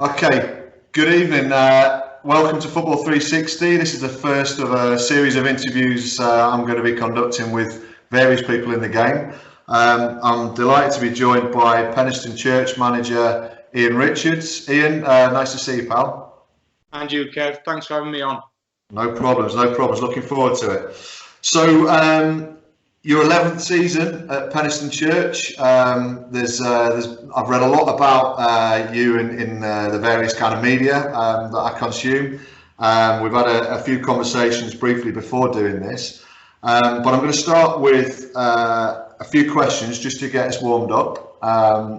Okay, good evening. Welcome to Football 360. This is the first of a series of interviews I'm going to be conducting with various people in the game. I'm delighted to be joined by Penistone Church manager Ian Richards. Ian, nice to see you, pal. And you, Kev. Thanks for having me on. No problems, no problems. Looking forward to it. So, your 11th season at Penistone Church. I've read a lot about you in the various kind of media that I consume. We've had a few conversations briefly before doing this, but I'm going to start with a few questions just to get us warmed up.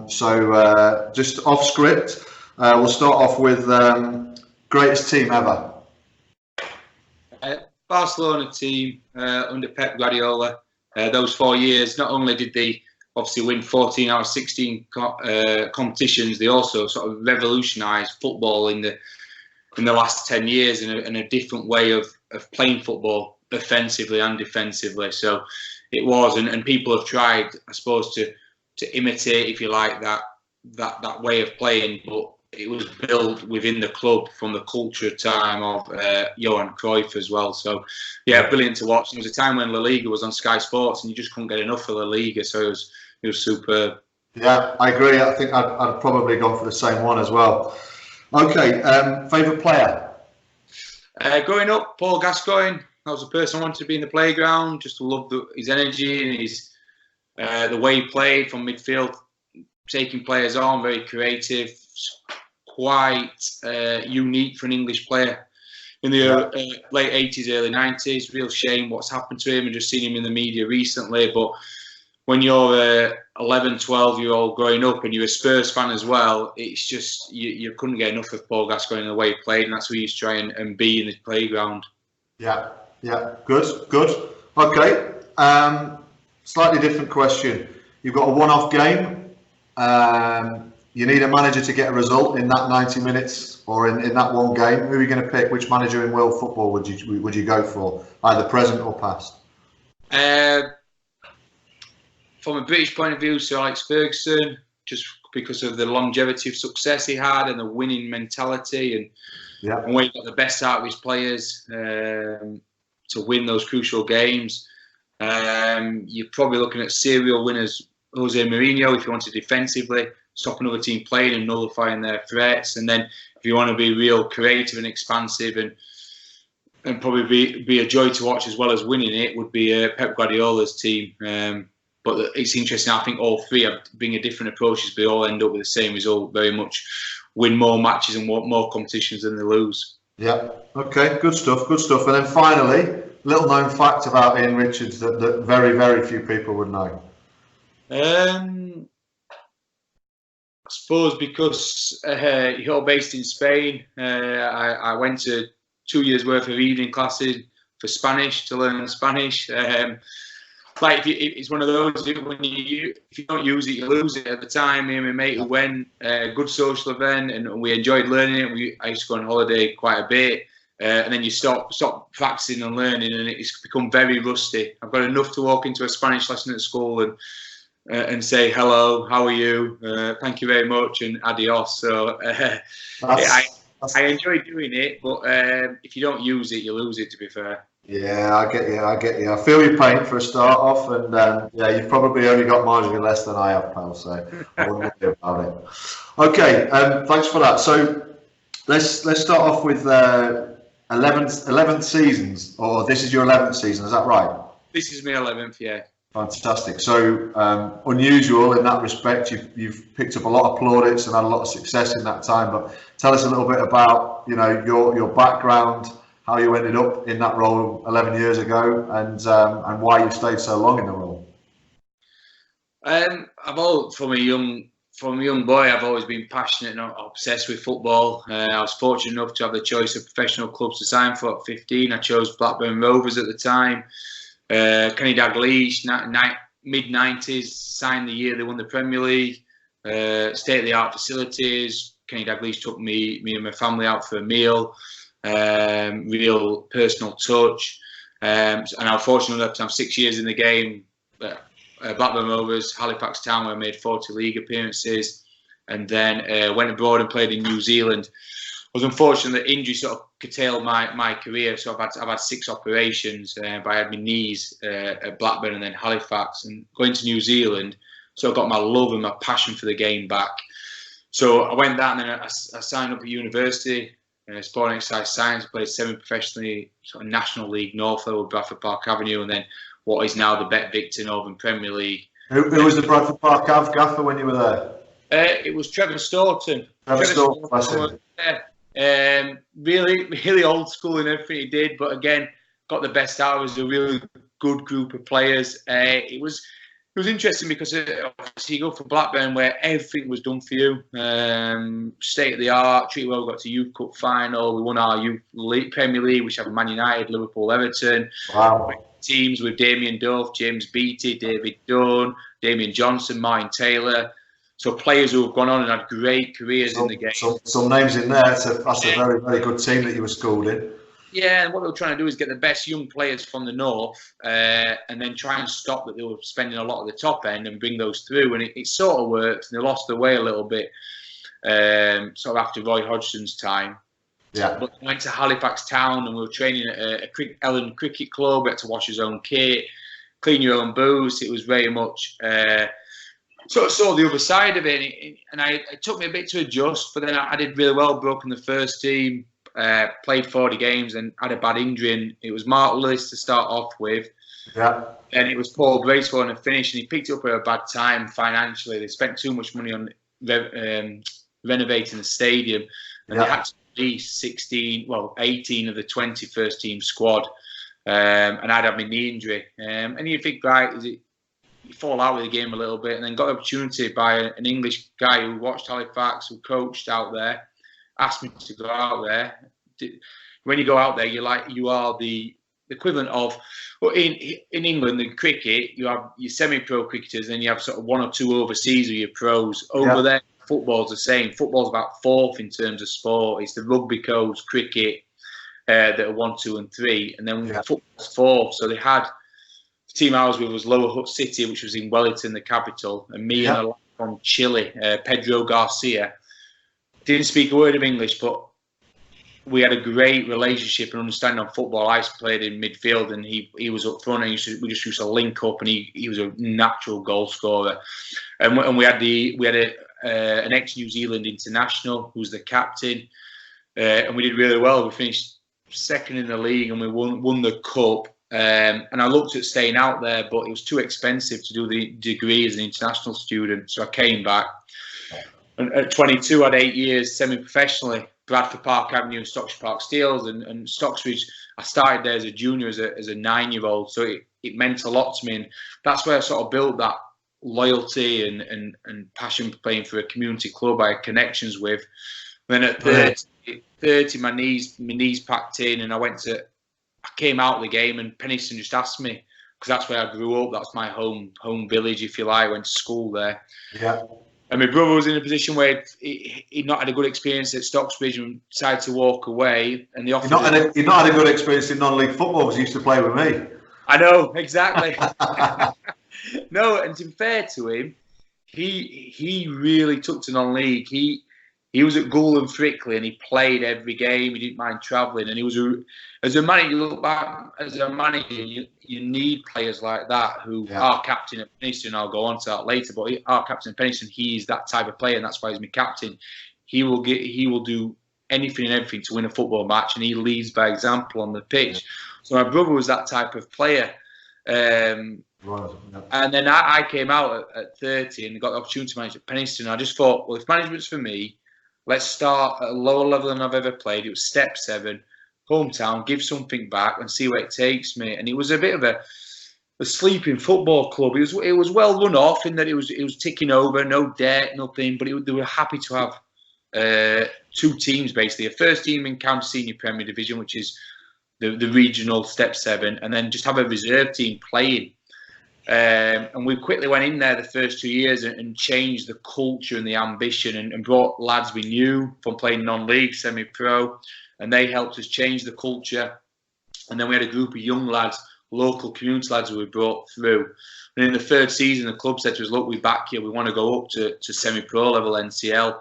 So just off script, we'll start off with greatest team ever. Barcelona team under Pep Guardiola. Those 4 years, not only did they obviously win 14 out of 16 competitions, they also sort of revolutionised football in the last 10 years in a different way of playing football, offensively and defensively. So it was, and people have tried, I suppose, to imitate, if you like, that way of playing, but it was built within the club from the culture time of Johan Cruyff as well. So, yeah, brilliant to watch. There was a time when La Liga was on Sky Sports and you just couldn't get enough of La Liga, so it was superb. Yeah, I agree. I think I'd probably gone for the same one as well. Okay, favourite player? Growing up, Paul Gascoigne. That was the person I wanted to be in the playground. Just loved his energy and his the way he played from midfield, taking players on, very creative. Quite unique for an English player in the late 80s, early 90s. Real shame what's happened to him, and just seen him in the media recently. But when you're a 11, 12-year-old growing up and you're a Spurs fan as well, it's just you couldn't get enough of Paul Gascoigne and the way he played, and that's what he's trying and be in the playground. Yeah, good. Okay, slightly different question. You've got a one-off game. You need a manager to get a result in that 90 minutes or in that one game. Who are you going to pick? Which manager in world football would you go for, either present or past? From a British point of view, Sir Alex Ferguson, just because of the longevity of success he had and the winning mentality and where he got the best out of his players to win those crucial games. You're probably looking at serial winners, Jose Mourinho, if you wanted defensively, stop another team playing and nullifying their threats. And then if you want to be real creative and expansive and probably be a joy to watch as well as winning it, would be Pep Guardiola's team. But it's interesting, I think all three are bringing different approaches, but they all end up with the same result, very much win more matches and more competitions than they lose. Yeah, okay, good stuff. And then finally, little known fact about Ian Richards that very, very few people would know. I suppose because you're based in Spain, I went to 2 years worth of evening classes for Spanish to learn Spanish. It's one of those, if you don't use it, you lose it. At the time, me and my mate who went, good social event, and we enjoyed learning it. I used to go on holiday quite a bit, and then you stop practicing and learning, and it's become very rusty. I've got enough to walk into a Spanish lesson at school and say hello, how are you, thank you very much, and adios. So I enjoy doing it, but if you don't use it, you lose it, to be fair. Yeah, I get you. I feel your pain for a start off, and you've probably only got marginally less than I have, pal, so I wouldn't worry about it. Okay, thanks for that. So let's start off with 11th seasons, or this is your 11th season, is that right? This is my 11th, yeah. Fantastic. So unusual in that respect. You've picked up a lot of plaudits and had a lot of success in that time. But tell us a little bit about your background, how you ended up in that role 11 years ago, and why you stayed so long in the role. From a young boy, I've always been passionate and obsessed with football. I was fortunate enough to have the choice of professional clubs to sign for at 15. I chose Blackburn Rovers at the time. Kenny Dalglish, mid-90s, signed the year they won the Premier League. State-of-the-art facilities. Kenny Dalglish took me and my family out for a meal. Real personal touch. And I was fortunate enough to have 6 years in the game. Blackburn Rovers, Halifax Town, where I made 40 league appearances. and then went abroad and played in New Zealand. I was unfortunate that injury sort of curtailed my career, so I've had 6 operations. But I had my knees at Blackburn and then Halifax, and going to New Zealand, so I got my love and my passion for the game back. So I went that, and then I signed up at university. Sport and exercise science, played semi-professionally, sort of National League, North Level, Bradford Park Avenue, and then what is now the Bet Victor Northern Premier League. Who was the Bradford Park gaffer when you were there? It was Trevor Staunton. Trevor Staunton. Really old school in everything he did, but again, got the best out. It was a really good group of players. It was interesting because obviously you go for Blackburn where everything was done for you. State of the art, treated well, we got to Youth Cup final, we won our Youth League, Premier League, which have Man United, Liverpool, Everton. Wow. Teams with Damien Duff, James Beattie, David Dunn, Damien Johnson, Martin Taylor. So players who have gone on and had great careers in the game. Some names in there. That's a very, very good team that you were schooled in. Yeah, and what they were trying to do is get the best young players from the north, and then try and stop that they were spending a lot of the top end and bring those through. And it sort of worked, and they lost their way a little bit, sort of after Roy Hodgson's time. Yeah. But we went to Halifax Town, and we were training at a Ellen Cricket Club. We had to wash his own kit, clean your own boots. It was very much sort of saw the other side of it, and it took me a bit to adjust. But then I did really well, broke in the first team. Played 40 games and had a bad injury, and it was Mark Lewis to start off with. Yeah. And it was Paul Bracewell in the finish, and he picked it up at a bad time financially. They spent too much money on renovating the stadium, and they had to release 18 of the 20 first team squad. And I'd had my knee injury. And you think, right, you fall out with the game a little bit, and then got an opportunity by an English guy who watched Halifax, who coached out there. Asked me to go out there. When you go out there, you are the equivalent of, well, in England, in cricket, you have your semi-pro cricketers, and you have sort of 1 or 2 overseas or your pros. Over there, football's the same. Football's about 4th in terms of sport. It's the rugby codes, cricket that are 1, 2, and 3, and then football's 4th. So they had the team I was with was Lower Hutt City, which was in Wellington, the capital, and me and a lad from Chile, Pedro Garcia. Didn't speak a word of English, but we had a great relationship and understanding on football. I played in midfield, and he was up front, and we just used to link up, and he was a natural goal scorer. And we had an ex-New Zealand international who was the captain, and we did really well. We finished 2nd in the league, and we won the cup. And I looked at staying out there, but it was too expensive to do the degree as an international student, so I came back. And at 22, I had 8 years semi-professionally, Bradford Park Avenue and Stockbridge Park Steels, and Stockbridge. I started there as a junior, as a 9-year-old, so it meant a lot to me, and that's where I sort of built that loyalty and passion for playing for a community club I had connections with. Then at 30, my knees packed in, and I came out of the game, and Penistone just asked me, because that's where I grew up. That's my home village, if you like. I went to school there. Yeah. And my brother was in a position where he'd not had a good experience at Stockbridge and decided to walk away. And the offer. You'd not had a good experience in non-league football because he used to play with me. I know, exactly. No, and to be fair to him, he really took to non-league. He was at Goole and Frickley, and he played every game. He didn't mind travelling, and he was as a manager. You look back as a manager, you need players like that who are captain at Penistone. I'll go on to that later, but our captain at Penistone, he's that type of player, and that's why he's my captain. He will do anything and everything to win a football match, and he leads by example on the pitch. So my brother was that type of player. And then I came out at 30 and got the opportunity to manage at Penistone. I just thought, well, if management's for me, let's start at a lower level than I've ever played. It was step 7, hometown, give something back and see where it takes me. And it was a bit of a sleeping football club. It was well run off in that it was ticking over, no debt, nothing. But they were happy to have 2 teams basically, a first team in County Senior Premier Division, which is the regional step 7, and then just have a reserve team playing. And we quickly went in there the first 2 years and changed the culture and the ambition and brought lads we knew from playing non-league, semi-pro, and they helped us change the culture. And then we had a group of young lads local community lads who we brought through. And in the third season, the club said to us, look, we back you. We want to go up to semi-pro level NCL.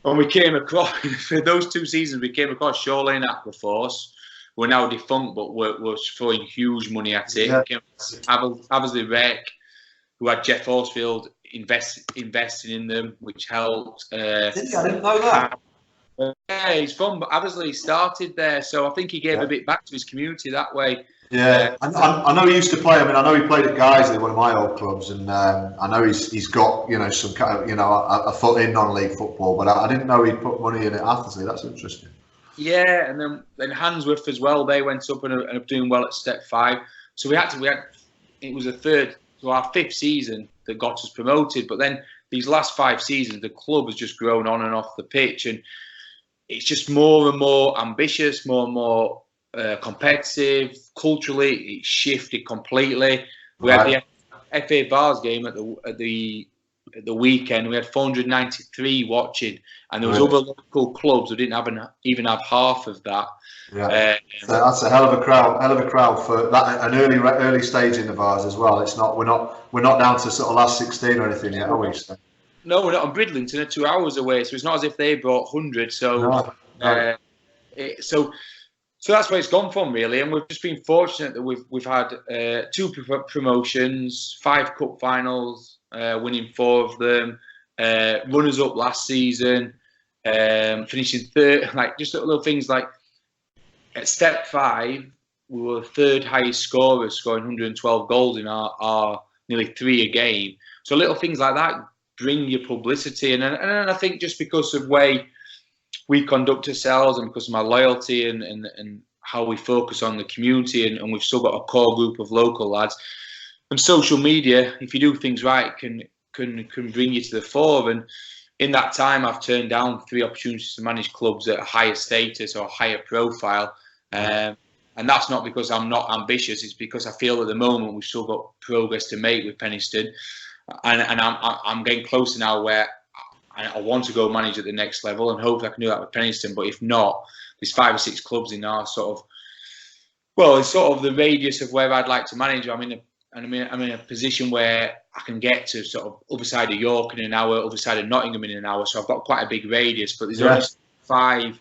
And we came across, for those 2 seasons, we came across Shoreline Aquaforce. We're now defunct, but we're throwing huge money at it. Yeah. Abersley Rec, who had Jeff Horsfield investing in them, which helped. I didn't know that. Yeah, he's from Abersley. He started there, so I think he gave a bit back to his community that way. Yeah, I know he used to play. I mean, I know he played at Guiseley, one of my old clubs, and I know he's got some kind of a foot in non-league football, but I didn't know he'd put money in at Athersley. That's interesting. Yeah, and then Handsworth as well. They went up and are doing well at Step 5. So we had it was our 5th season that got us promoted. But then these last 5 seasons, the club has just grown on and off the pitch, and it's just more and more ambitious, more and more competitive. Culturally, it shifted completely. We had the FA Vars game at the weekend. We had 493 watching, and there was other local clubs who didn't even have half of that. Yeah, so that's a hell of a crowd for that, an early stage in the Vars as well. It's not we're not down to sort of last 16 or anything yet, are we? So. No, we're not. On Bridlington are 2 hours away, so it's not as if they brought 100. So, so that's where it's gone from, really. And we've just been fortunate that we've had 2 promotions, 5 cup finals, winning 4 of them, runners up last season, finishing 3rd. Like just little things like at Step 5, we were 3rd highest scorers, scoring 112 goals in our nearly 3 a game. So little things like that bring your publicity, and I think just because of the way we conduct ourselves and because of my loyalty and how we focus on the community, and we've still got a core group of local lads, and social media, if you do things right, can bring you to the fore. And in that time, I've turned down 3 opportunities to manage clubs at a higher status or higher profile, and that's not because I'm not ambitious. It's because I feel at the moment we've still got progress to make with Penistone. And I'm getting closer now where I want to go manage at the next level, and hopefully I can do that with Penistone. But if not, there's 5 or 6 clubs in our it's sort of the radius of where I'd like to manage. I'm in a position where I can get to sort of other side of York in an hour, other side of Nottingham in an hour. So I've got quite a big radius, but there's only 5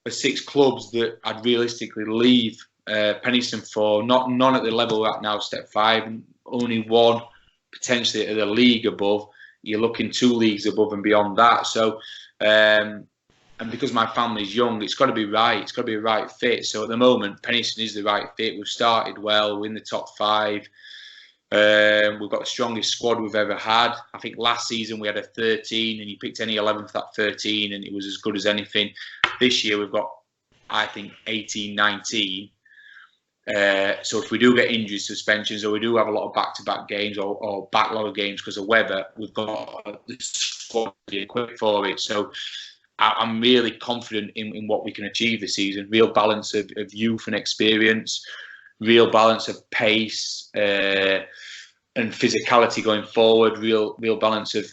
or 6 clubs that I'd realistically leave Penistone for. None at the level we're at now, Step 5, and only 1 potentially at the league above. You're looking 2 leagues above and beyond that. So, and because my family's young, it's got to be right. It's got to be a right fit. So at the moment, Penistone is the right fit. We've started well. We're in the top 5. We've got the strongest squad we've ever had. I think last season we had a 13, and you picked any 11 for that 13, and it was as good as anything. This year we've got, I think, 18, 19. So if we do get injuries, suspensions, or we do have a lot of back-to-back games or backlog of games because of weather, we've got the squad equipped for it. So I'm really confident in what we can achieve this season. Real balance of youth and experience, real balance of pace and physicality going forward, real balance of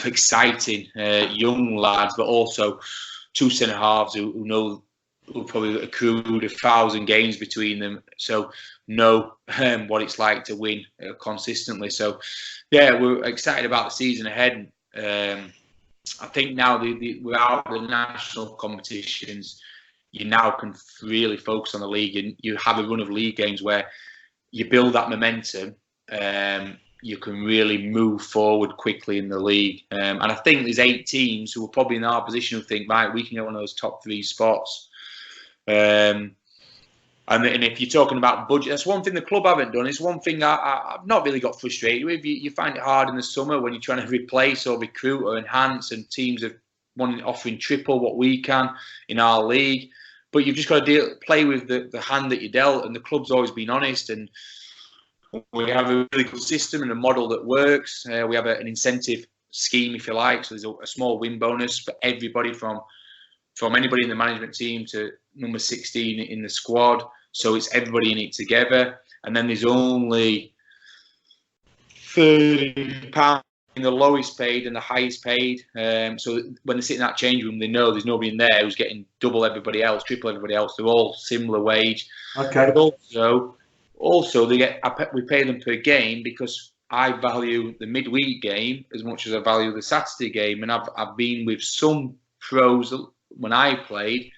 exciting young lads, but also 2 centre-halves who know who probably accrued 1,000 games between them, so know what it's like to win consistently. So, yeah, we're excited about the season ahead. I think now without the national competitions, you now can really focus on the league, and you have a run of league games where you build that momentum. You can really move forward quickly in the league, and I think there's 8 teams who are probably in our position who think, right, we can get one of those top 3 spots. And if you're talking about budget, that's one thing the club haven't done. It's one thing I've not really got frustrated with. You find it hard in the summer when you're trying to replace or recruit or enhance, and teams are offering triple what we can in our league. But you've just got to play with the hand that you're dealt, and the club's always been honest. And we have a really good system and a model that works. We have an incentive scheme, if you like. So there's a small win bonus for everybody from anybody in the management team to number 16 in the squad. So it's everybody in it together. And then there's only £30 in the lowest paid and the highest paid. So when they sit in that change room, they know there's nobody in there who's getting double everybody else, triple everybody else. They're all similar wage. Okay. But also, also we pay them per game because I value the midweek game as much as I value the Saturday game. And I've been with some pros when I played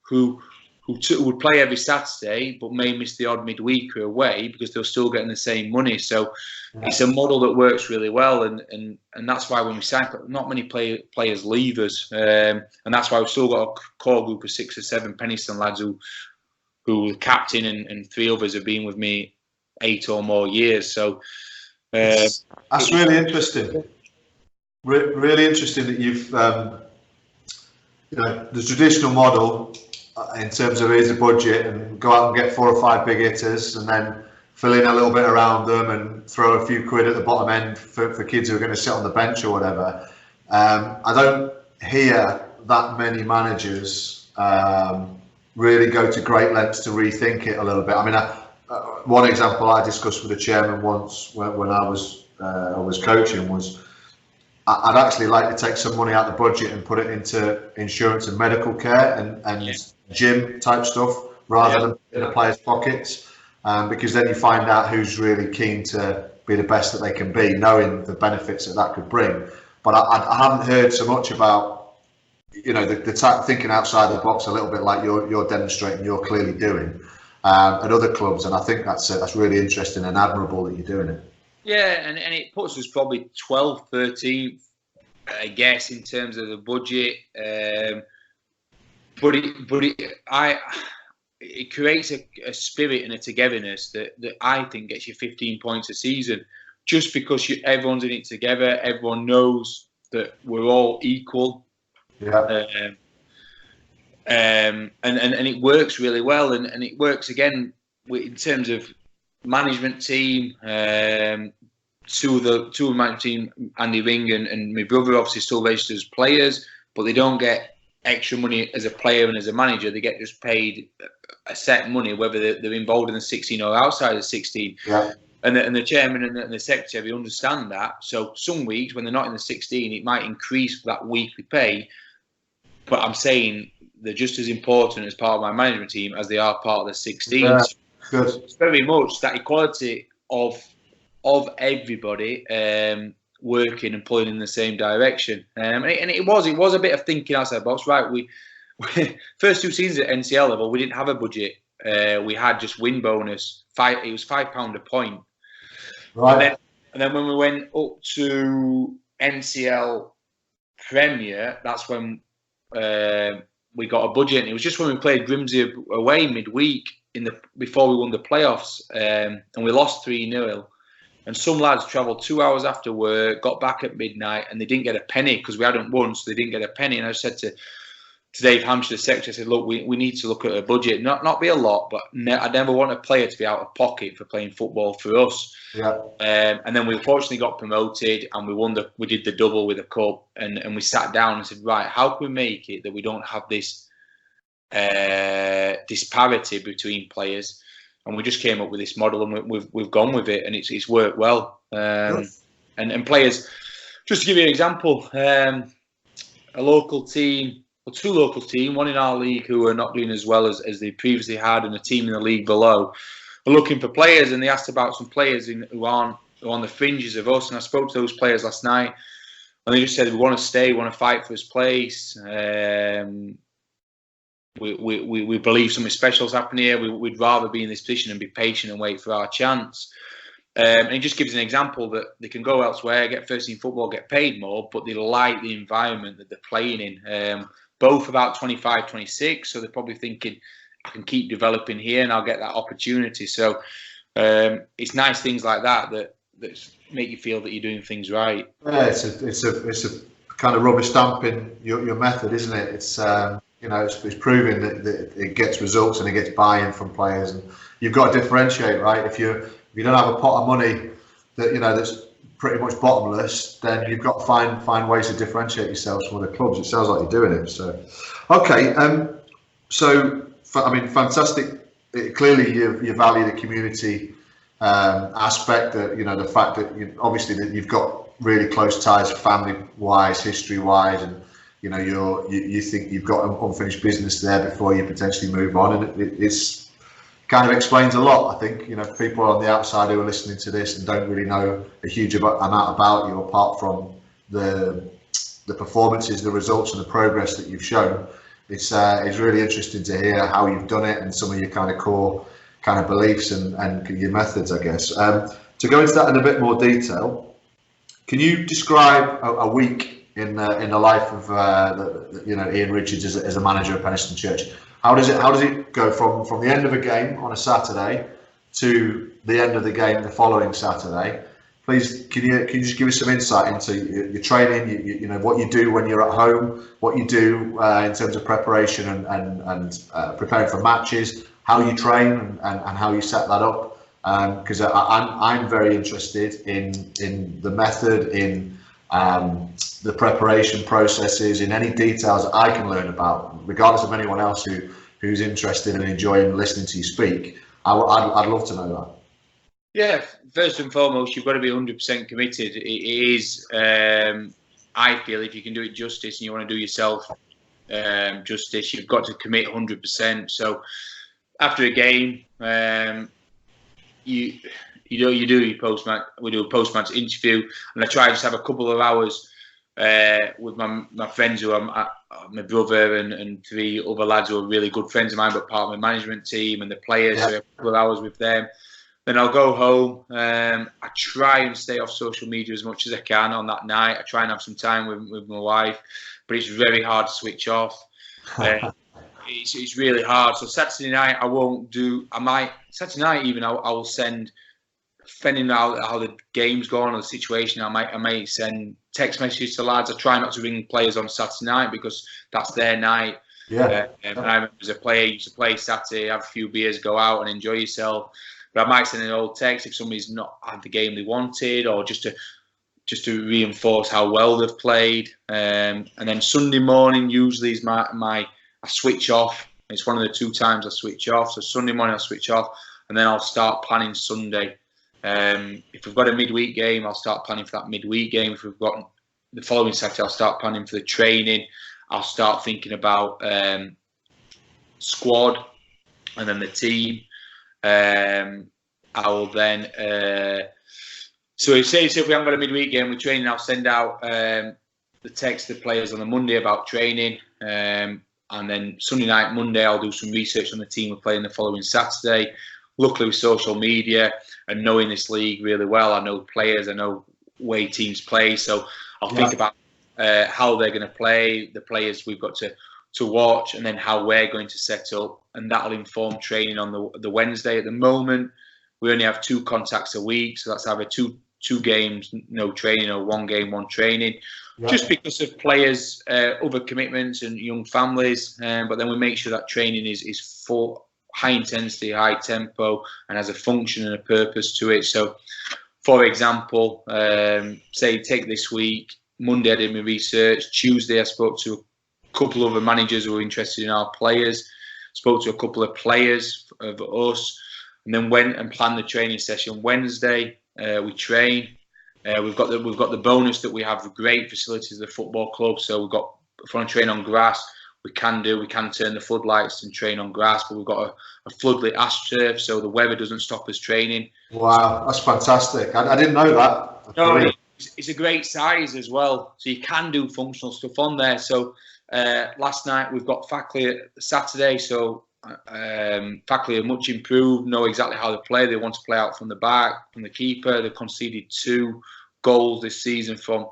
who would play every Saturday but may miss the odd midweek or away because they're still getting the same money. So it's a model that works really well, and that's why when we sign, not many players leave us, and that's why we've still got a core group of 6 or 7 Penistone lads who the captain and 3 others have been with me 8 or more years. So that's really interesting. Really interesting that you've the traditional model in terms of here's a budget and go out and get 4 or 5 big hitters and then fill in a little bit around them and throw a few quid at the bottom end for kids who are going to sit on the bench or whatever. I don't hear that many managers really go to great lengths to rethink it a little bit. I mean, one example I discussed with the chairman once when I was coaching was I'd actually like to take some money out of the budget and put it into insurance and medical care and gym type stuff rather than in the players' pockets, because then you find out who's really keen to be the best that they can be, knowing the benefits that could bring. But I haven't heard so much about the type of thinking outside the box a little bit like you're demonstrating, you're clearly doing at other clubs, and I think that's really interesting and admirable that you're doing it. Yeah, and it puts us probably 12th, 13th, I guess, in terms of the budget. But it creates a spirit and a togetherness that I think gets you 15 points a season, just because everyone's in it together. Everyone knows that we're all equal. Yeah. And it works really well, and it works again in terms of management team. Two of my team, Andy Ring and my brother, obviously still registered as players, but they don't get extra money as a player and as a manager. They get just paid a set money, whether they're involved in the 16 or outside of 16. Yeah. And the chairman and the secretary understand that. So some weeks when they're not in the 16, it might increase that weekly pay. But I'm saying they're just as important as part of my management team as they are part of the 16. Yeah, good. It's very much that equality of everybody working and pulling in the same direction. And it was a bit of thinking outside the box. Right, we first 2 seasons at NCL level, we didn't have a budget. We had just win bonus. It was £5 a point. Right. And then when we went up to NCL Premier, that's when we got a budget. And it was just when we played Grimsby away midweek before we won the playoffs, and we lost 3-0. And some lads travelled 2 hours after work, got back at midnight, and they didn't get a penny because we hadn't won, so they didn't get a penny. And I said to Dave Hampshire, the secretary, I said, look, we need to look at a budget. Not be a lot, but I never want a player to be out of pocket for playing football for us. Yeah. And then we unfortunately got promoted, and we did the double with a cup, and we sat down and said, right, how can we make it that we don't have this disparity between players? And we just came up with this model, and we've gone with it, and it's worked well. And players, just to give you an example, a local team, or 2 local teams, one in our league who are not doing as well as they previously had, and a team in the league below, are looking for players, and they asked about some players who are on the fringes of us. And I spoke to those players last night, and they just said, we want to stay, we want to fight for his place. We believe something special has happened here. We'd rather be in this position and be patient and wait for our chance. And it just gives an example that they can go elsewhere, get first team football, get paid more, but they like the environment that they're playing in. Both about 25, 26, so they're probably thinking, I can keep developing here and I'll get that opportunity. So it's nice things like that make you feel that you're doing things right. Yeah, it's a kind of rubber stamping your method, isn't it? It's it's proving that it gets results and it gets buy-in from players, and you've got to differentiate, right? If you don't have a pot of money that's pretty much bottomless, then you've got to find ways to differentiate yourselves from other clubs. It sounds like you're doing it. So, okay, fantastic. Clearly, you value the community aspect. The fact that obviously that you've got really close ties, family-wise, history-wise, and you think you've got unfinished business there before you potentially move on, and it's kind of explains a lot. I think, you know, people on the outside who are listening to this and don't really know a huge amount about you, apart from the performances, the results, and the progress that you've shown. It's really interesting to hear how you've done it and some of your kind of core kind of beliefs and your methods, I guess. To go into that in a bit more detail, can you describe a week in the life of Ian Richards as a manager of Penistone Church? How does it go from the end of a game on a Saturday to the end of the game the following Saturday? Please, can you just give us some insight into your training, you know, what you do when you're at home, what you do in terms of preparation and preparing for matches, how you train and how you set that up? Because I'm very interested in the method, in the preparation processes, in any details I can learn about, regardless of anyone else who's interested and enjoying listening to you speak. I'd love to know that. Yeah, first and foremost, you've got to be 100% committed. It is, I feel, if you can do it justice and you want to do yourself justice, you've got to commit 100%. So after a game, we do a post-match interview, and I try to just have a couple of hours with my friends who are my brother and 3 other lads who are really good friends of mine, but part of my management team, and the players. So a couple of hours with them. Then I'll go home. I try and stay off social media as much as I can on that night. I try and have some time with my wife, but it's very hard to switch off. It's really hard. So Saturday night I won't do. Saturday night even I will send, depending on how the game's going or the situation. I might send text messages to lads. I try not to ring players on Saturday night because that's their night. Yeah. And I remember as a player, you used to play Saturday, have a few beers, go out and enjoy yourself. But I might send an old text if somebody's not had the game they wanted, or just to reinforce how well they've played. And then Sunday morning usually is I switch off. It's one of the 2 times I switch off. So Sunday morning I'll switch off, and then I'll start planning Sunday. If we've got a midweek game, I'll start planning for that midweek game. If we've got the following Saturday, I'll start planning for the training. I'll start thinking about squad and then the team. I will then so if we haven't got a midweek game with training, I'll send out the text to the players on the Monday about training, and then Sunday night, Monday, I'll do some research on the team we're playing the following Saturday. Luckily with social media and knowing this league really well, I know players, I know way teams play, so I'll think about how they're going to play, the players we've got to watch, and then how we're going to set up, and that'll inform training on the Wednesday. At the moment, we only have 2 contacts a week, so that's either two games, no training, or 1 game, 1 training, just because of players' other commitments and young families. But then we make sure that training is full, high intensity, high tempo, and has a function and a purpose to it. So, for example, say take this week, Monday I did my research, Tuesday I spoke to a couple of other managers who were interested in our players, spoke to a couple of players of us, and then went and planned the training session. Wednesday we train. We've got the bonus that we have great facilities at the football club. So if we want to train on grass, we can turn the floodlights and train on grass, but we've got a floodlit AstroTurf, so the weather doesn't stop us training. Wow, that's fantastic. I didn't know that. No, it's a great size as well, so you can do functional stuff on there. So last night we've got faculty Saturday, so faculty are much improved, know exactly how to play. They want to play out from the back, from the keeper. They've conceded 2 goals this season from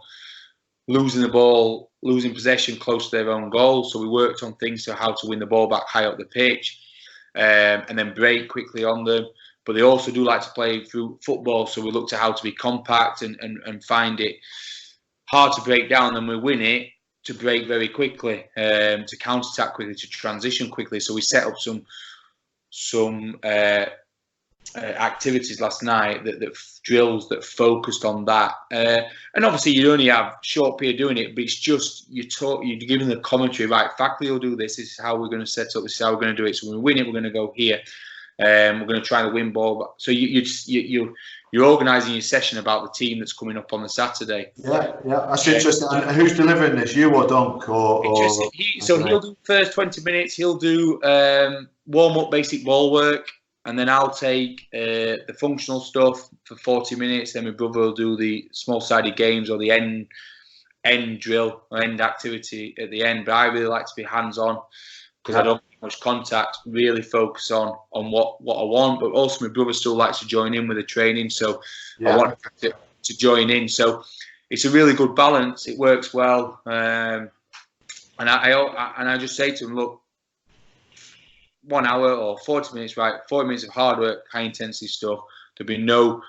losing the ball, losing possession close to their own goal. So we worked on things, so how to win the ball back high up the pitch, and then break quickly on them. But they also do like to play through football, so we looked at how to be compact and find it hard to break down. Then we win it to break very quickly, to counter-attack quickly, to transition quickly. So we set up some activities last night, that drills that focused on that. And obviously you only have a short period doing it, but it's just you're giving the commentary, right, faculty will do this is how we're going to set up, this is how we're going to do it. So when we win it, we're going to go here. We're going to try to win ball. So you're organising your session about the team that's coming up on the Saturday. Yeah, that's interesting. And who's delivering this? You or Dunk? So he'll do first 20 minutes. He'll do warm up, basic ball work, and then I'll take the functional stuff for 40 minutes. Then my brother will do the small-sided games or the end drill or end activity at the end. But I really like to be hands-on because I don't make much contact. Really focus on what I want. But also my brother still likes to join in with the training, so I want to join in. So it's a really good balance. It works well, and I just say to him, look, 1 hour or 40 minutes, right? 40 minutes of hard work, high intensity stuff. There'll be no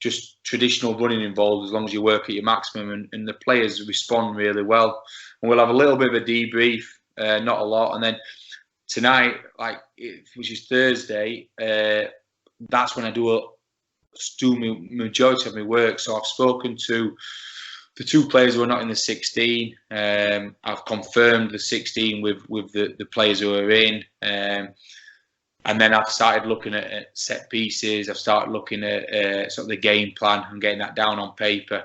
just traditional running involved as long as you work at your maximum, and the players respond really well. And we'll have a little bit of a debrief, not a lot, and then tonight, which is Thursday, that's when I do majority of my work. So I've spoken to the 2 players who are not in the 16. I've confirmed the 16 with the players who are in. And then I've started looking at set pieces. I've started looking at sort of the game plan and getting that down on paper.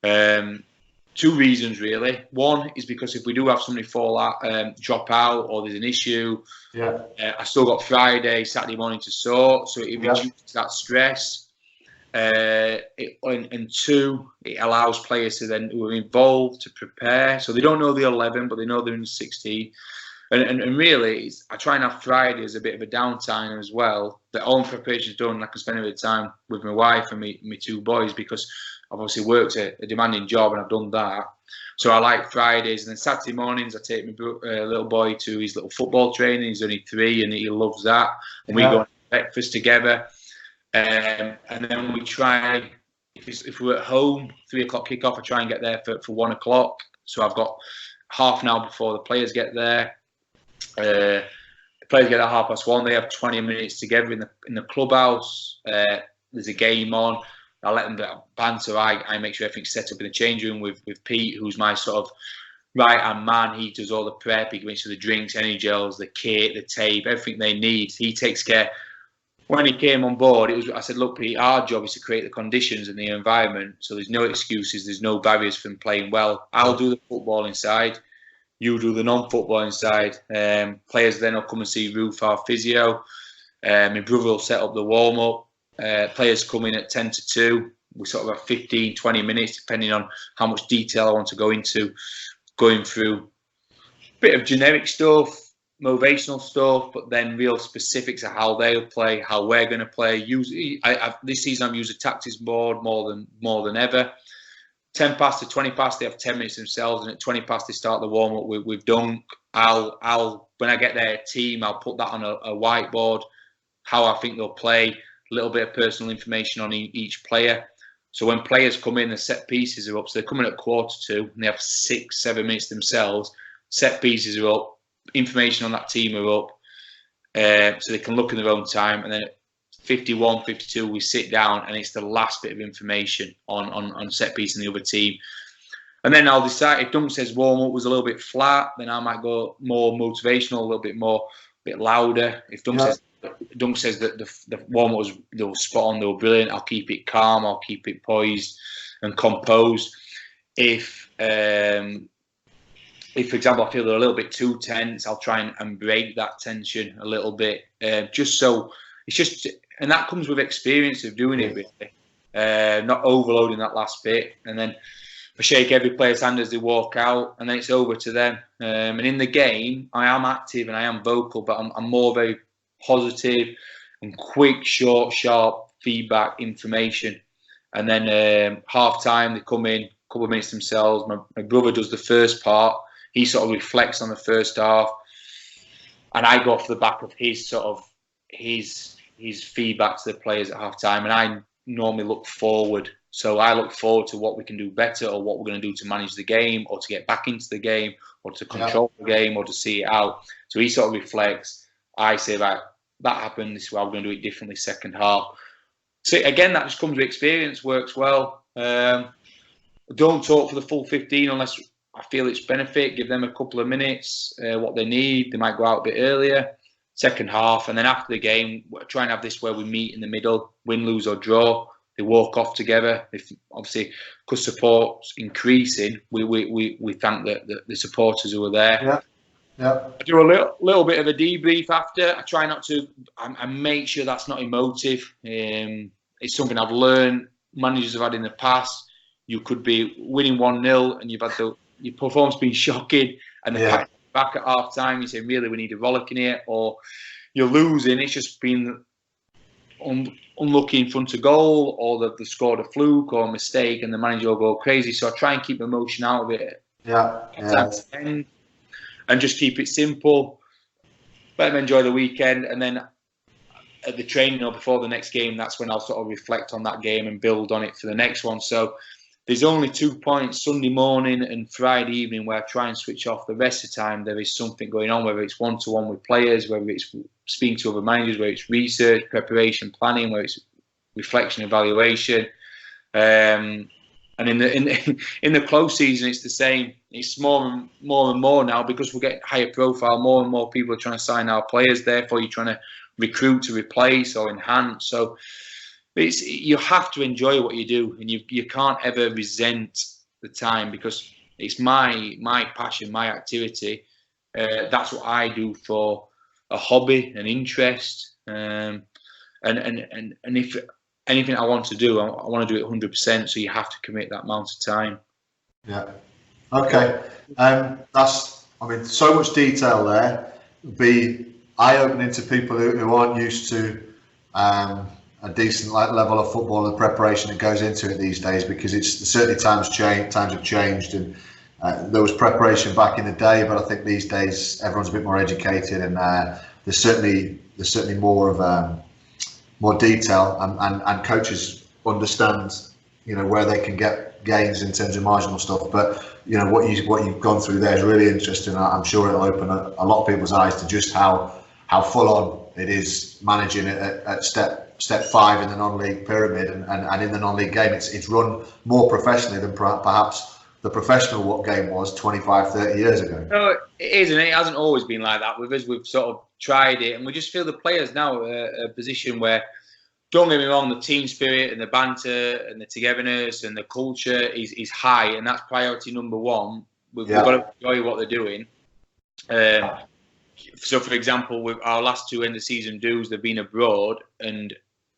2 reasons, really. One is because if we do have somebody fall out, drop out, or there's an issue, I still got Friday, Saturday morning to sort. So it reduces that stress. And 2, it allows players who are involved to prepare. So they don't know the 11, but they know they're in the 16. And really, I try and have Friday as a bit of a downtime as well. The all preparation's done, and I can spend a bit of time with my wife and my 2 boys, because I've obviously worked a demanding job and I've done that. So I like Fridays. And then Saturday mornings, I take my little boy to his little football training. He's only 3 and he loves that. And we go on breakfast together. And then we try, if we're at home, 3 o'clock kickoff, I try and get there for 1 o'clock. So I've got half an hour before the players get there. The players get at 1:30. They have 20 minutes together in the clubhouse. There's a game on. I let them banter. I make sure everything's set up in the change room with Pete, who's my sort of right-hand man. He does all the prep. He makes sure the drinks, energy gels, the kit, the tape, everything they need. He takes care. When he came on board, I said, look, Pete, our job is to create the conditions and the environment. So there's no excuses. There's no barriers from playing well. I'll do the football inside. You do the non-football inside. Players then will come and see Ruth, our physio. My brother will set up the warm-up. Players come in at 10 to 2. We sort of have 15, 20 minutes, depending on how much detail I want to go into, going through a bit of generic stuff, motivational stuff, but then real specifics of how they'll play, how we're going to play. This season, I've used a tactics board more than ever. 10 past to 20 past, they have 10 minutes themselves, and at 20 past, they start the warm up with dunk. I'll when I get their team, I'll put that on a whiteboard, how I think they'll play, a little bit of personal information on each player. So when players come in, the set pieces are up. So they're coming at 1:45, and they have 6-7 minutes themselves. Set pieces are up. Information on that team are up, so they can look in their own time. And then at 51, 52, we sit down, and it's the last bit of information on set piece and the other team. And then I'll decide if Dunk says warm up was a little bit flat, then I might go more motivational, a little bit bit louder. If Dunk says that the warm up was spot on, they were brilliant, I'll keep it calm, I'll keep it poised and composed. If for example, I feel they're a little bit too tense, I'll try and break that tension a little bit. And that comes with experience of doing it, really. Not overloading that last bit. And then I shake every player's hand as they walk out, and then it's over to them. And in the game, I am active and I am vocal, but I'm more very positive and quick, short, sharp feedback information. And then half time, they come in, a couple of minutes themselves. My brother does the first part. He sort of reflects on the first half, and I go off the back of his feedback to the players at half time. And I normally look forward. So I look forward to what we can do better, or what we're going to do to manage the game, or to get back into the game, or to control the game, or to see it out. So he sort of reflects. I say, right, that happened. This is why we're going to do it differently second half. So again, that just comes with experience. Works well. Don't talk for the full 15 unless I feel it's benefit. Give them a couple of minutes, what they need. They might go out a bit earlier. Second half, and then after the game, try and have this where we meet in the middle, win, lose or draw. They walk off together. If obviously, because support's increasing, we thank the supporters who are there. Yeah. I do a little bit of a debrief after. I try not to. I make sure that's not emotive. It's something I've learned. Managers have had in the past. You could be winning 1-0 and you've had your performance been shocking, and the fact back at half time you say, really, we need a rollick in here, or you're losing. It's just been unlucky in front of goal, or they've scored a fluke or a mistake, and the manager will go crazy. So I try and keep emotion out of it. And just keep it simple. Let them enjoy the weekend, and then at the training or before the next game, that's when I'll sort of reflect on that game and build on it for the next one. So there's only 2 points, Sunday morning and Friday evening, where I try and switch off. The rest of the time there is something going on, whether it's one-to-one with players, whether it's speaking to other managers, whether it's research, preparation, planning, whether it's reflection, evaluation. And in the close season, it's the same. It's more and more now, because we're getting higher profile. More and more people are trying to sign our players. Therefore, you're trying to recruit to replace or enhance. So you have to enjoy what you do, and you can't ever resent the time, because it's my passion, my activity. That's what I do for a hobby, an interest, and if anything I want to do, I want to do it 100%. So you have to commit that amount of time. Yeah. Okay. That's, so much detail there. Be eye-opening to people who aren't used to a decent level of football and the preparation that goes into it these days, because it's certainly times have changed, and there was preparation back in the day, but I think these days everyone's a bit more educated, and there's certainly more of more detail, and coaches understand where they can get gains in terms of marginal stuff. But what you've gone through there is really interesting. I'm sure it'll open a lot of people's eyes to just how full on it is managing it at step 5 in the non-league pyramid, and in the non-league game it's run more professionally than perhaps the professional game was 25-30 years ago. No, it is, and it hasn't always been like that with us. We've sort of tried it, and we just feel the players now are a position where, don't get me wrong, the team spirit and the banter and the togetherness and the culture is high, and that's priority number one. We've got to enjoy what they're doing. So, for example, with our last 2 end of season dues, they've been abroad, and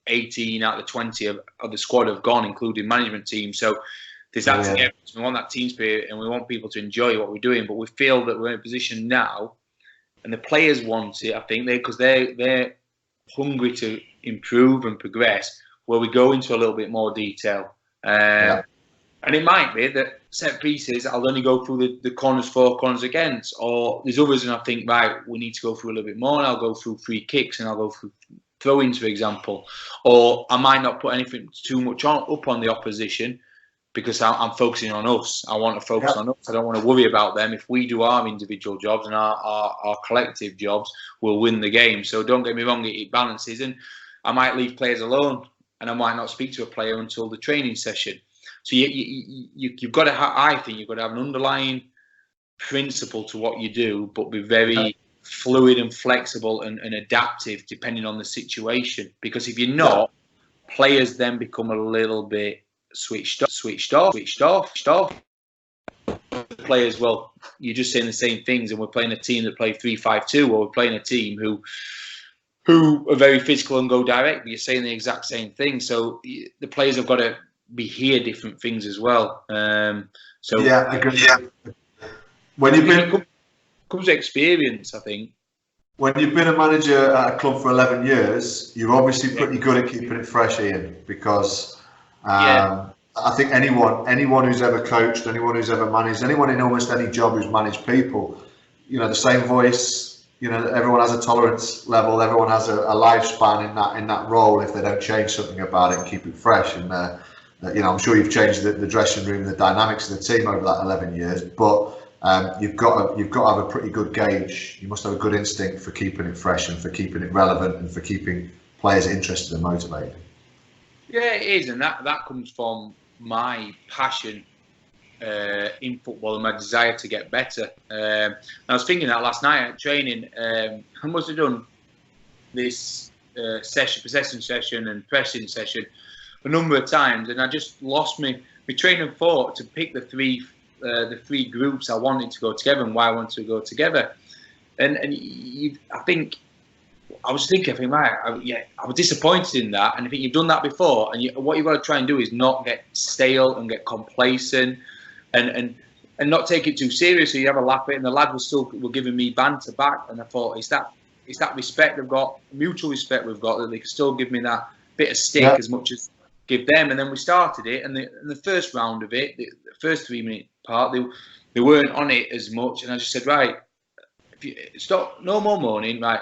18 out of the 20 of the squad have gone, including management team. So there's that together. We want that team spirit, and we want people to enjoy what we're doing. But we feel that we're in a position now, and the players want it, I think, because they're hungry to improve and progress, where we go into a little bit more detail. And it might be that set pieces, I'll only go through the corners for, corners against, or there's others, and I think, right, we need to go through a little bit more, and I'll go through free kicks, and I'll go through throw-ins, for example. Or I might not put anything too much up on the opposition, because I'm focusing on us. I want to focus on us. I don't want to worry about them. If we do our individual jobs and our collective jobs, we'll win the game. So don't get me wrong, it balances. And I might leave players alone, and I might not speak to a player until the training session. So you've got to I think you've got to have an underlying principle to what you do, but be very fluid and flexible and adaptive depending on the situation. Because if you're not, players then become a little bit switched off. Players, well, you're just saying the same things, and we're playing a team that play 3-5-2, or we're playing a team who are very physical and go direct, but you're saying the exact same thing. So the players have got to hear different things as well. I agree. When you've been comes experience, I think. When you've been a manager at a club for 11 years, you're obviously pretty good at keeping it fresh, Ian, because I think anyone who's ever coached, anyone who's ever managed, anyone in almost any job who's managed people, the same voice, everyone has a tolerance level, everyone has a lifespan in that role if they don't change something about it and keep it fresh. And I'm sure you've changed the dressing room, the dynamics of the team over that 11 years, but you've got to have a pretty good gauge. You must have a good instinct for keeping it fresh and for keeping it relevant and for keeping players interested and motivated. Yeah, it is, and that comes from my passion in football and my desire to get better. I was thinking that last night at training. I must have done this possession session and pressing session a number of times, and I just lost my train of thought to pick the three groups I wanted to go together and why I wanted to go together. I think I was right, I was disappointed in that, and I think you've done that before, and what you've got to try and do is not get stale and get complacent, and not take it too seriously. You have a laugh at it, and the lad were giving me banter back, and I thought, it's that respect they've got, mutual respect we've got, that they can still give me that bit of stick as much as give them. And then we started it, and the first round of it, the first 3-minute part, they weren't on it as much, and I just said, right, if you stop, no more moaning, right.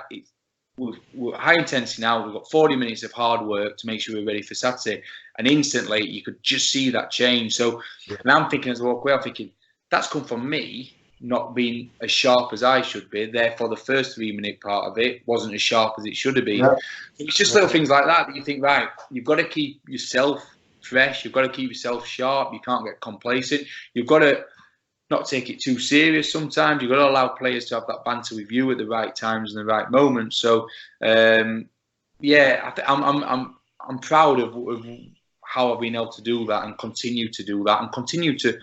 We're high intensity now. We've got 40 minutes of hard work to make sure we're ready for Saturday. And instantly, you could just see that change. So, and I'm thinking as I walk away, I'm thinking, that's come from me not being as sharp as I should be. Therefore, the first 3-minute part of it wasn't as sharp as it should have been. Yeah. It's just little things like that you think, right, you've got to keep yourself fresh. You've got to keep yourself sharp. You can't get complacent. You've got to not take it too serious sometimes. You've got to allow players to have that banter with you at the right times and the right moments. So, I'm proud of how I've been able to do that and continue to do that and continue to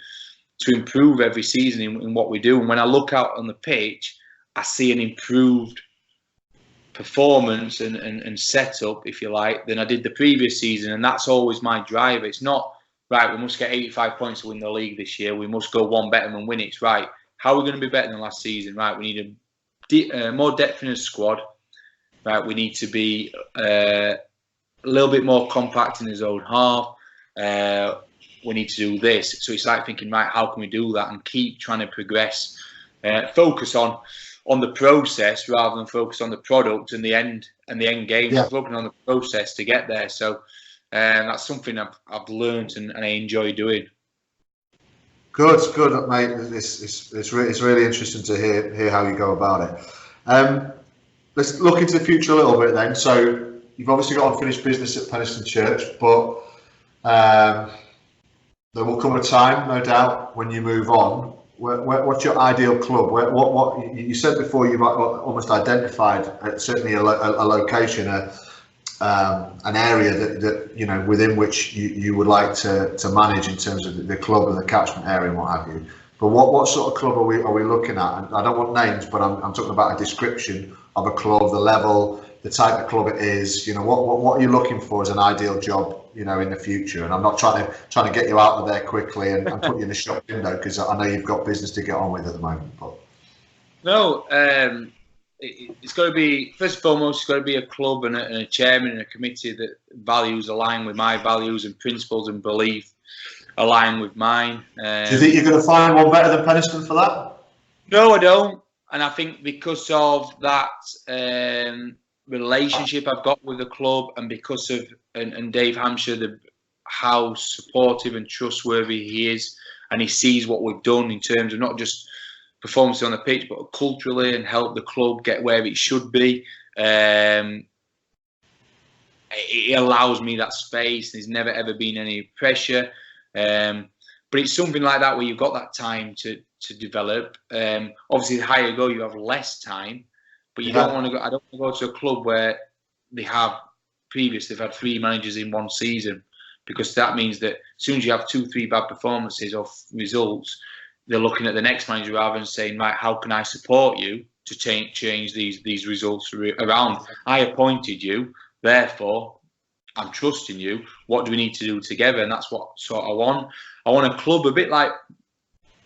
improve every season in what we do. And when I look out on the pitch, I see an improved performance and setup, if you like, than I did the previous season. And that's always my driver. It's not, right, we must get 85 points to win the league this year. We must go one better and win it. It's right, how are we going to be better than last season? Right, we need more depth in the squad. Right, we need to be a little bit more compact in his own half. We need to do this. So it's like thinking, right, how can we do that and keep trying to progress? Focus on the process rather than focus on the product and the end game. Yeah. Focusing on the process to get there. So that's something I've learned and I enjoy doing. Good, mate. It's really interesting to hear how you go about it. Let's look into the future a little bit then. So you've obviously got unfinished business at Penistone Church, but there will come a time, no doubt, when you move on. What's your ideal club? What you said before, you've almost identified certainly a location, an area that within which you would like to manage in terms of the club and the catchment area and what have you. But what sort of club are we looking at? And I don't want names, but I'm talking about a description of a club, the level, the type of club it is. What are you looking for as an ideal job, in the future? And I'm not trying to get you out of there quickly and put you in the shop window, because I know you've got business to get on with at the moment. But no, it's got to be, first and foremost, it's got to be a club and a chairman and a committee that values align with my values and principles and belief align with mine. Do you think you're going to find one better than Penistone for that? No, I don't. And I think because of that relationship I've got with the club, and because of and Dave Hampshire, how supportive and trustworthy he is, and he sees what we've done in terms of not just performance on the pitch, but culturally, and help the club get where it should be. It allows me that space. There's never ever been any pressure, but it's something like that where you've got that time to develop. Obviously, the higher you go, you have less time, but you don't want to go. I don't want to go to a club where they've had 3 managers in one season, because that means that as soon as you have 2-3 bad performances or results, they're looking at the next manager rather than saying, right, how can I support you to change these results around? I appointed you, therefore I'm trusting you. What do we need to do together? And that's what sort of I want. I want a club a bit like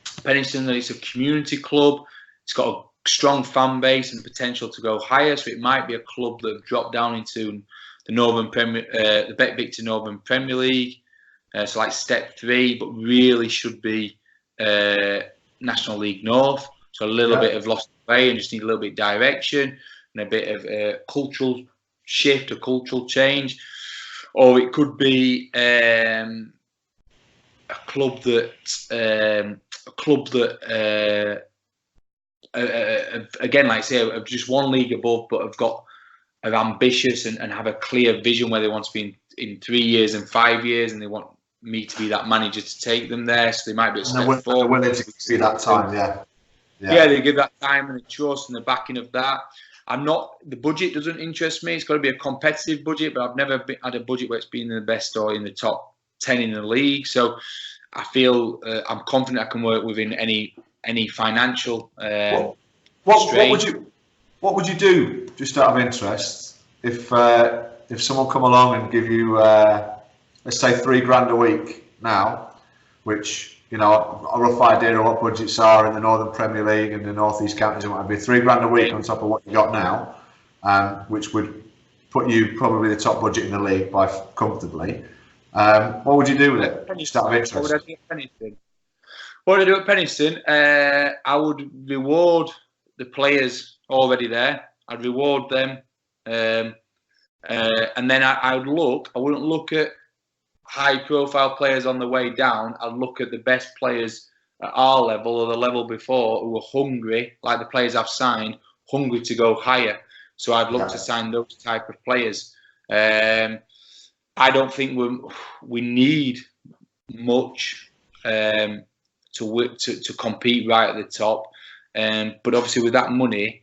Penistone, that it's a community club. It's got a strong fan base and potential to go higher. So it might be a club that dropped down into the the Bet Victor Northern Premier League, so like step 3, but really should be National League North. So a little bit of lost way and just need a little bit of direction and a bit of cultural shift, a cultural change. Or it could be a club that again, like I say, of just one league above, but are ambitious and have a clear vision where they want to be in 3 years and 5 years, and they want me to be that manager to take them there. So they might be a step forward. They're willing to see that time, yeah, they give that time and the trust and the backing of that. The budget doesn't interest me. It's got to be a competitive budget, but I've never had a budget where it's been the best or in the top 10 in the league. So I feel I'm confident I can work within any financial what would What would you do, just out of interest, if someone come along and give you, let's say, £3,000 a week now, which, you know, a rough idea of what budgets are in the Northern Premier League and the North East counties and what have you, £3,000 a week on top of what you got now, which would put you probably the top budget in the league by comfortably. What would you do with it? Just out of interest. What would I do at Penistone? What would I do at Penistone? I would reward the players already there. I'd reward them, and then I wouldn't look at high-profile players on the way down. I'd look at the best players at our level or the level before who are hungry, like the players I've signed, hungry to go higher. So I'd look to sign those type of players. I don't think we need much to compete right at the top. But obviously with that money,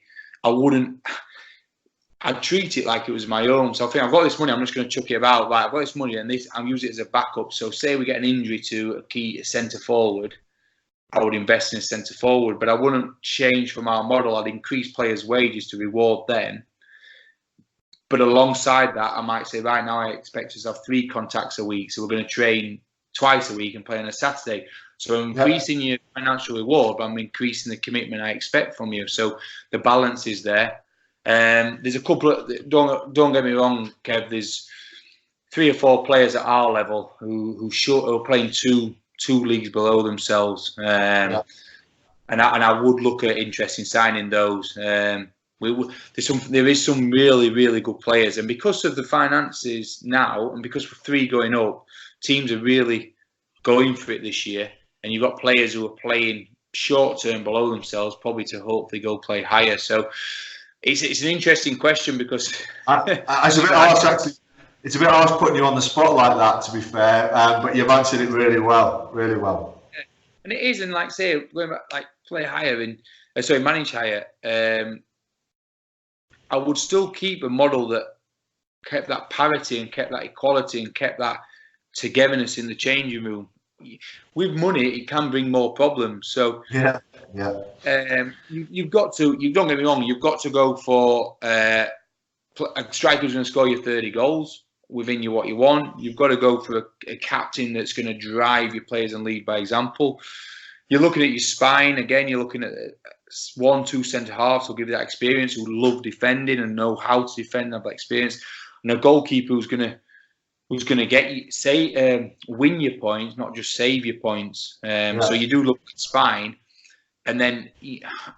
I'd treat it like it was my own. So I think I've got this money, I'm just going to chuck it about. Right, I've got this money and I'll use it as a backup. So say we get an injury to a key centre forward, I would invest in a centre forward, but I wouldn't change from our model. I'd increase players' wages to reward them. But alongside that, I might say, right now I expect us to have 3 contacts a week. So we're going to train twice a week and play on a Saturday. So I'm increasing your financial reward, but I'm increasing the commitment I expect from you. So the balance is there. There's a couple of, don't get me wrong, Kev, there's 3 or 4 players at our level who are playing two leagues below themselves. And I would look at interest in signing those. There is some really, really good players. And because of the finances now, and because we're 3 going up, teams are really going for it this year. And you've got players who are playing short term below themselves, probably to hopefully go play higher. So it's an interesting question because it's a bit harsh, actually. It's a bit harsh putting you on the spot like that, to be fair. But you've answered it really well, really well. And it is, and like say, going back, like play higher and manage higher. I would still keep a model that kept that parity and kept that equality and kept that togetherness in the changing room. With money, it can bring more problems. So you've got to. You don't get me wrong. You've got to go for a striker who's going to score you 30 goals within you what you want. You've got to go for a captain that's going to drive your players and lead by example. You're looking at your spine again. You're looking at 1-2 centre halves who'll give you that experience, who love defending and know how to defend, and have that experience, and a goalkeeper who's going to get you, win your points, not just save your points. So you do look at spine, and then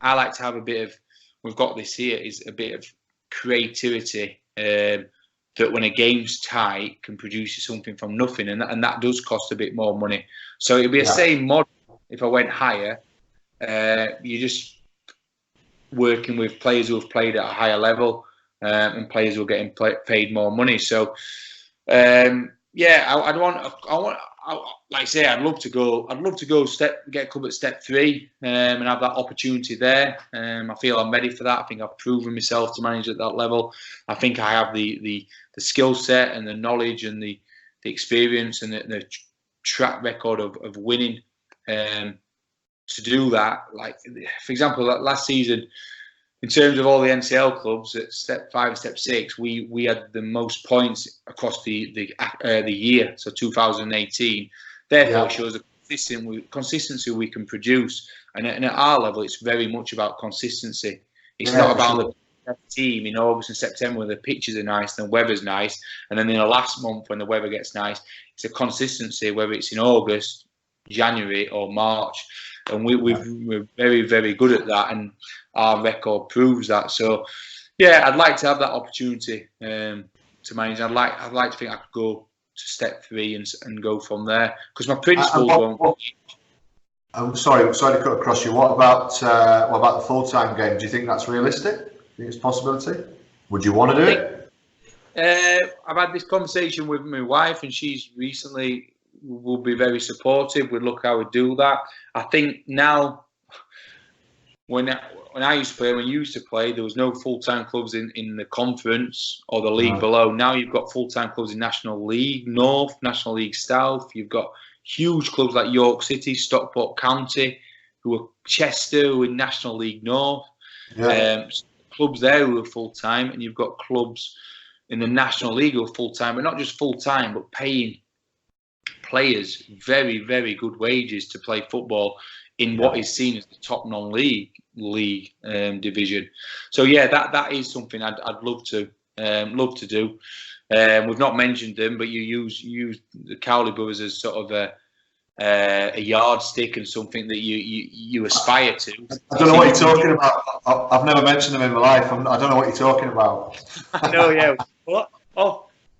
I like to have a bit of. We've got this here is a bit of creativity that when a game's tight can produce you something from nothing, and that does cost a bit more money. So it'd be the same model if I went higher. You're just working with players who have played at a higher level and players who are getting paid more money. So. I'd want, like I say, I'd love to go get a club at step 3 and have that opportunity there. I feel I'm ready for that. I think I've proven myself to manage at that level. I think I have the skill set and the knowledge and the experience and the track record of winning to do that. Like, for example, last season, in terms of all the NCL clubs at step 5 and step 6, we had the most points across the year, so 2018. Therefore, it shows the consistency we can produce. And at our level, it's very much about consistency. It's not about the team in August and September when the pitches are nice and the weather's nice, and then in the last month when the weather gets nice. It's a consistency, whether it's in August, January, or March. And we're very, very good at that, and our record proves that. So, I'd like to have that opportunity to manage. I'd like to think I could go to step 3 and go from there, because my principles won't. I'm sorry to cut across you. What about the full-time game? Do you think that's realistic? Do you think it's a possibility? Would you want to do it? I've had this conversation with my wife, and she's recently will be very supportive. We'd look how we do that. I think now, when I used to play, when you used to play, there was no full-time clubs in the conference or the league below. Now you've got full-time clubs in National League North, National League South. You've got huge clubs like York City, Stockport County, who are Chester, who are in National League North. clubs there who are full time, and you've got clubs in the National League who are full time, but not just full time, but paying players very, very good wages to play football in what is seen as the top non-league division. So yeah, that is something I'd love to do. We've not mentioned them, but you use the Cowley brothers as sort of a yardstick and something that you aspire to. I don't know what you're talking about. I've never mentioned them in my life. I don't know what you're talking about. I know, yeah. Well,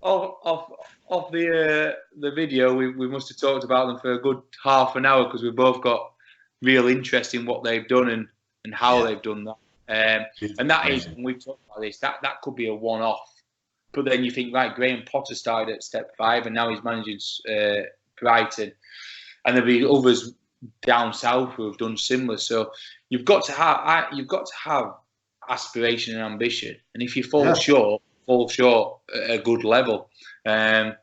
off the video, we must have talked about them for a good half an hour, because we've both got real interest in what they've done and how they've done that. And that is, when we've talked about this, that could be a one-off. But then you think, right, Graham Potter started at step 5, and now he's managing Brighton, and there'll be others down south who have done similar. So you've got to have aspiration and ambition, and if you fall short at a good level. And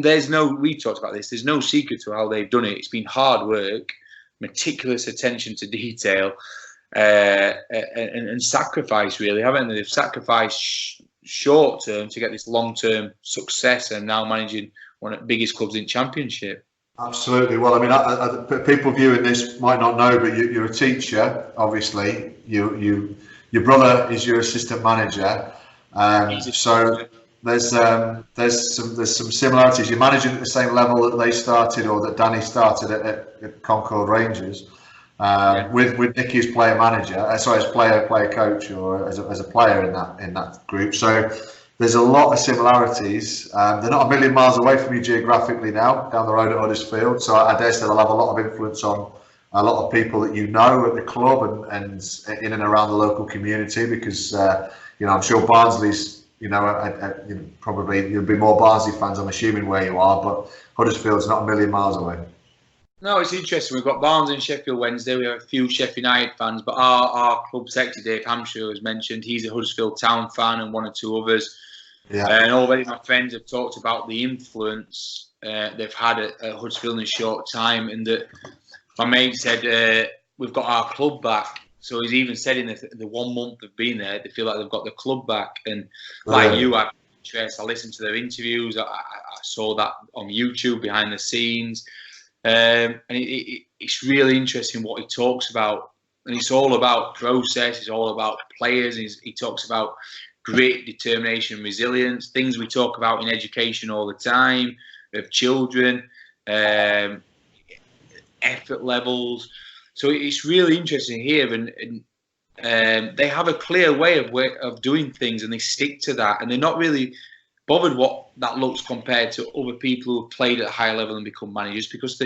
there's no, we talked about this, there's no secret to how they've done it. It's been hard work, meticulous attention to detail, and sacrifice, really, haven't they? They've sacrificed short term to get this long term success, and now managing one of the biggest clubs in Championship. Absolutely. Well, I mean, people viewing this might not know, but you're a teacher, obviously. Your brother is your assistant manager. So there's some similarities. You're managing at the same level that they started, or that Danny started at Concord Rangers, with Nicky as player manager. Sorry, as player coach, or as a player in that group. So there's a lot of similarities. They're not a million miles away from you geographically now, down the road at Huddersfield. So I dare say they'll have a lot of influence on a lot of people that you know at the club and in and around the local community, because I'm sure Barnsley's, probably you'll be more Barnsley fans, I'm assuming, where you are, but Huddersfield's not a million miles away. No, it's interesting. We've got Barnes and Sheffield Wednesday. We have a few Sheffield United fans, but our club secretary, Dave Hampshire, has mentioned he's a Huddersfield Town fan, and one or two others. Yeah. And already my friends have talked about the influence they've had at Huddersfield in a short time, and that my mate said we've got our club back. So he's even said in the 1 month they've been there, they feel like they've got the club back. And like you, I listened to their interviews. I saw that on YouTube behind the scenes. And it's really interesting what he talks about. And it's all about process. It's all about players. He talks about grit, determination, resilience, things we talk about in education all the time, of children, effort levels. So it's really interesting here, and they have a clear way of doing things, and they stick to that, and they're not really bothered what that looks compared to other people who have played at a higher level and become managers, because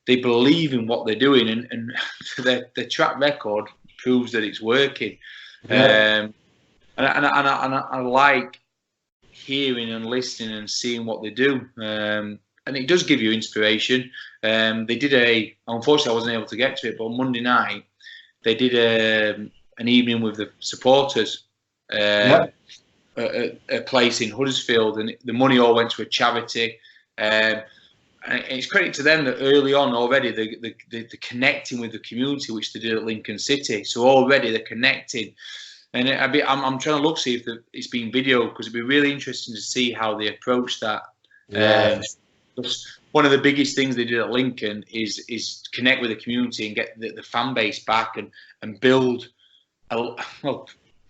they believe in what they're doing, and their track record proves that it's working. Yeah. And I like hearing and listening and seeing what they do. And it does give you inspiration. They did unfortunately I wasn't able to get to it, but on Monday night they did an evening with the supporters at a place in Huddersfield, and the money all went to a charity. And it's credit to them that early on already they're connecting with the community, which they did at Lincoln City. So already they're connecting. And I'm trying to see if it's been videoed, because it'd be really interesting to see how they approach that. Yeah. One of the biggest things they did at Lincoln is connect with the community and get the fan base back, and build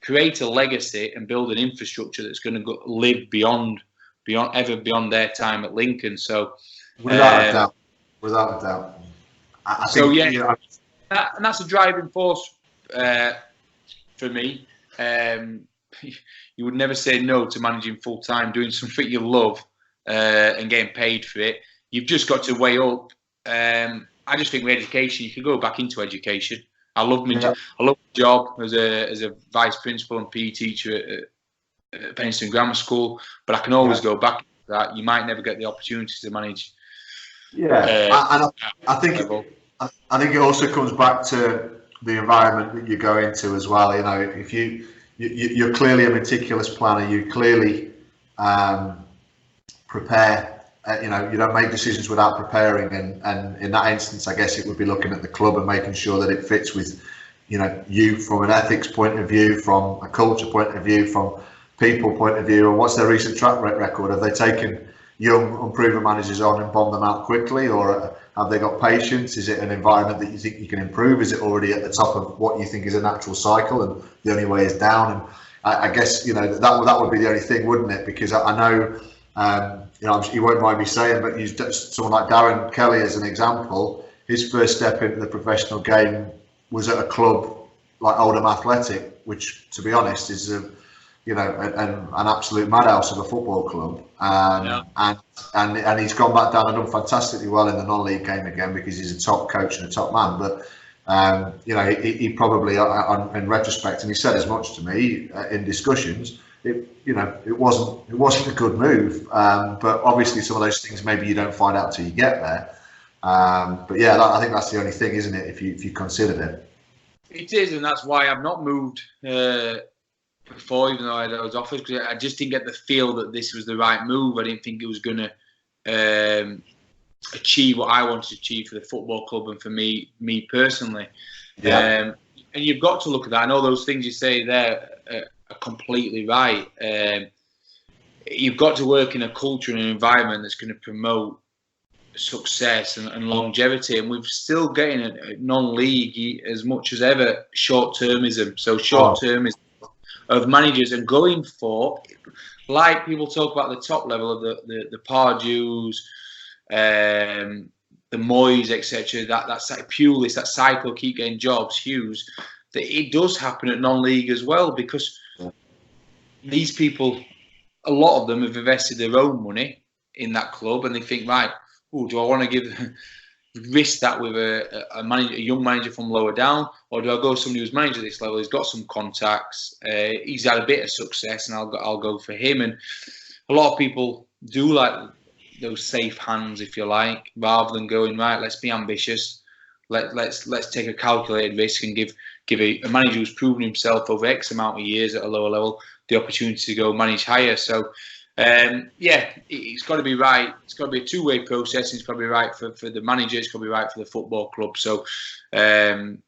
create a legacy and build an infrastructure that's going to live beyond their time at Lincoln. So without a doubt, I think, and that's a driving force for me. You would never say no to managing full time, doing something you love. And getting paid for it. You've just got to weigh up. I just think with education, you can go back into education. I love my job as a vice principal and PE teacher at Penistone Grammar School, but I can always go back to that. You might never get the opportunity to manage. And I think it also comes back to the environment that you go into as well. If you're clearly a meticulous planner, you clearly prepare. You don't make decisions without preparing, and in that instance, I guess it would be looking at the club and making sure that it fits with you from an ethics point of view, from a culture point of view, from people point of view, and what's their recent track record? Have they taken young, unproven managers on and bombed them out quickly, or have they got patience? Is it an environment that you think you can improve? Is it already at the top of what you think is a natural cycle, and the only way is down? And I guess that would be the only thing, wouldn't it? Because I know, you won't mind me saying, but use someone like Darren Kelly as an example. His first step into the professional game was at a club like Oldham Athletic, which, to be honest, is an absolute madhouse of a football club. And he's gone back down and done fantastically well in the non-league game again, because he's a top coach and a top man. But he probably, in retrospect, and he said as much to me in discussions, it wasn't a good move. But obviously, some of those things maybe you don't find out till you get there. But yeah, I think that's the only thing, isn't it? If you considered it. It is, and that's why I've not moved before, even though I had those offers, because I just didn't get the feel that this was the right move. I didn't think it was going to achieve what I wanted to achieve for the football club and for me personally. Yeah. And you've got to look at that. I know those things you say there are completely right. You've got to work in a culture and an environment that's going to promote success and longevity, and we're still getting a non-league as much as ever short-termism. So short-termism of managers, and going for, like people talk about the top level of the Pardews, the Moyes, etc. That Pulis, that cycle, keep getting jobs, Hughes. That it does happen at non-league as well, because these people, a lot of them have invested their own money in that club, and they think, right, do I want to risk that with a young manager from lower down, or do I go with somebody who's managed at this level? He's got some contacts, he's had a bit of success, and I'll go for him. And a lot of people do like those safe hands, if you like, rather than going, right, let's be ambitious, let's take a calculated risk and give a manager who's proven himself over X amount of years at a lower level the opportunity to go manage higher. So it's got to be right. It's got to be a two-way process. It's got to be right for the manager. It's got to be right for the football club. So when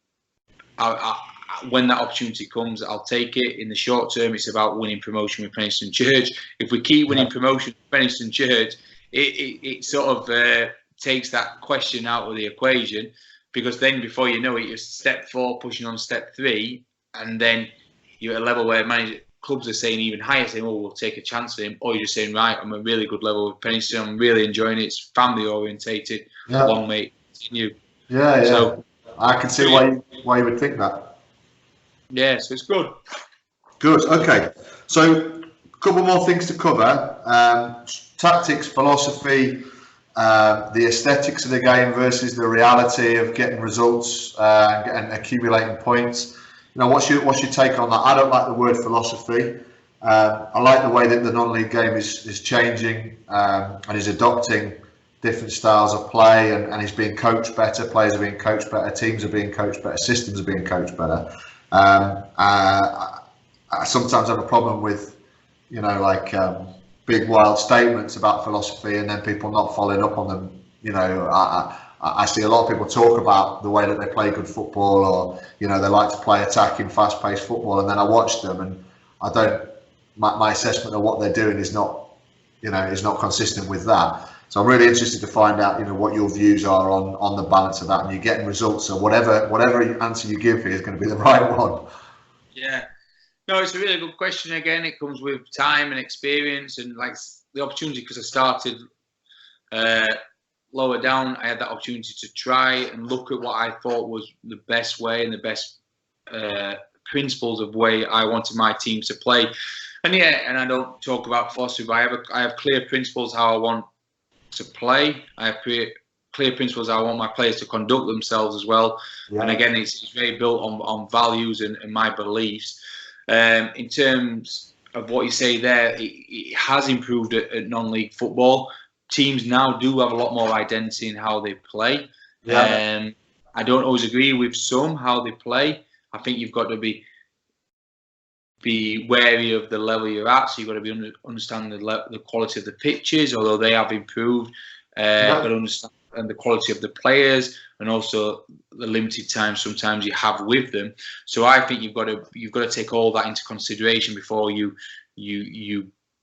that opportunity comes, I'll take it. In the short term, it's about winning promotion with Penistone Church. If we keep winning promotion with Penistone Church, it sort of takes that question out of the equation, because then before you know it, you're step 4 pushing on step 3, and then you're at a level where clubs are saying even higher, saying, "Oh, we'll take a chance for him," or you're just saying, "Right, I'm a really good level with Penistone. I'm really enjoying it. It's family orientated. Long may it continue." Yeah. So I can see why you would think that. Yeah, so it's good. Good. Okay. So a couple more things to cover: tactics, philosophy, the aesthetics of the game versus the reality of getting results and accumulating points. What's your take on that? I don't like the word philosophy. I like the way that the non-league game is changing and is adopting different styles of play, and is being coached better. Players are being coached better. Teams are being coached better. Systems are being coached better. I sometimes have a problem with, big wild statements about philosophy and then people not following up on them. I see a lot of people talk about the way that they play good football, or they like to play attacking, fast-paced football, and then I watch them and I don't. My assessment of what they're doing is not consistent with that. So I'm really interested to find out, what your views are on the balance of that, and you're getting results. So whatever answer you give here is going to be the right one. Yeah, no, it's a really good question. Again, it comes with time and experience, and like the opportunity, because I started lower down, I had that opportunity to try and look at what I thought was the best way and the best principles of way I wanted my teams to play. And I don't talk about philosophy, but I have clear principles how I want to play. I have clear principles how I want my players to conduct themselves as well. Yeah. And again, it's very built on values and my beliefs. In terms of what you say there, it has improved at non-league football. Teams now do have a lot more identity in how they play. Yeah. I don't always agree with how they play. I think you've got to be wary of the level you're at. So you've got to be understand the quality of the pitches, although they have improved. You've got to understand and the quality of the players, and also the limited time sometimes you have with them. So I think you've got to take all that into consideration before you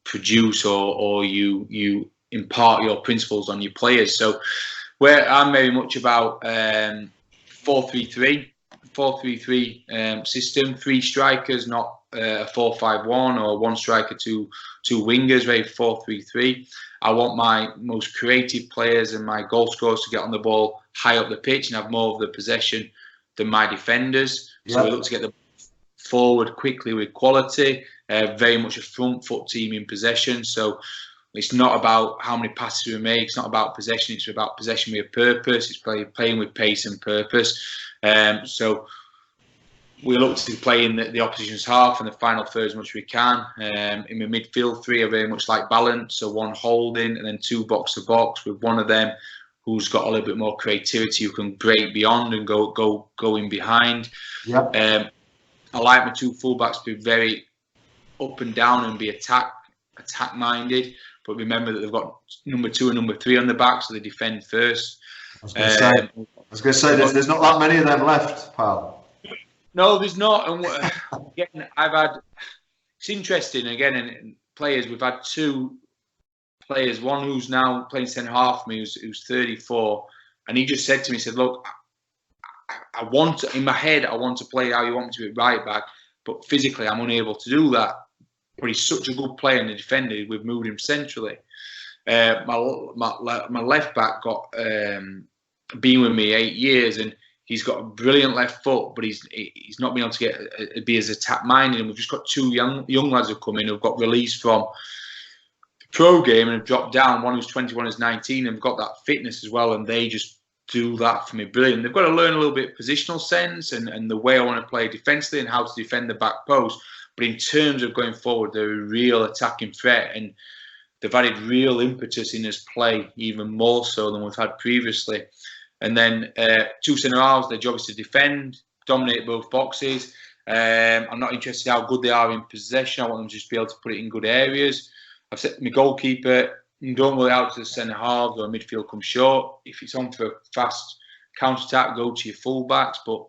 produce or you impart your principles on your players. So where I'm very much about 4-3-3 system, 3 strikers, not a 4-5-1 or 1 striker, 2 wingers, very 4-3-3. I want my most creative players and my goal scorers to get on the ball high up the pitch and have more of the possession than my defenders. So we look to get the forward quickly with quality, very much a front foot team in possession. So it's not about how many passes we make. It's not about possession. It's about possession with purpose. It's playing with pace and purpose. So we look to play in the opposition's half and the final third as much as we can. In the midfield, 3 are very much like balance. So 1 holding and then 2 box to box, with one of them who's got a little bit more creativity, who can break beyond and go in behind. I like my 2 fullbacks to be very up and down and be attack minded. But remember that they've got number 2 and number 3 on the back, so they defend first. I was going to say there's not that many of them left, pal. No, there's not. And again, it's interesting, again, in players, we've had 2 players, one who's now playing centre half for me, who's 34, and he just said to me, he said, look, I want to, in my head, I want to play how you want me to be right back, but physically I'm unable to do that. But he's such a good player and a defender, we've moved him centrally. My left back got been with me 8 years, and he's got a brilliant left foot, but he's not been able to be as attack minded. And we've just got 2 young lads who've come in who've got released from the pro game and have dropped down. One who's 21 is 19 and have got that fitness as well, and they just do that for me brilliant. They've got to learn a little bit of positional sense and the way I want to play defensively and how to defend the back post. But in terms of going forward, they're a real attacking threat, and they've added real impetus in his play, even more so than we've had previously. And then 2 centre halves, their job is to defend, dominate both boxes. I'm not interested in how good they are in possession. I want them to just be able to put it in good areas. I've said to my goalkeeper, don't roll it out to the centre halves or midfield come short. If it's on for a fast counter-attack, go to your full-backs, but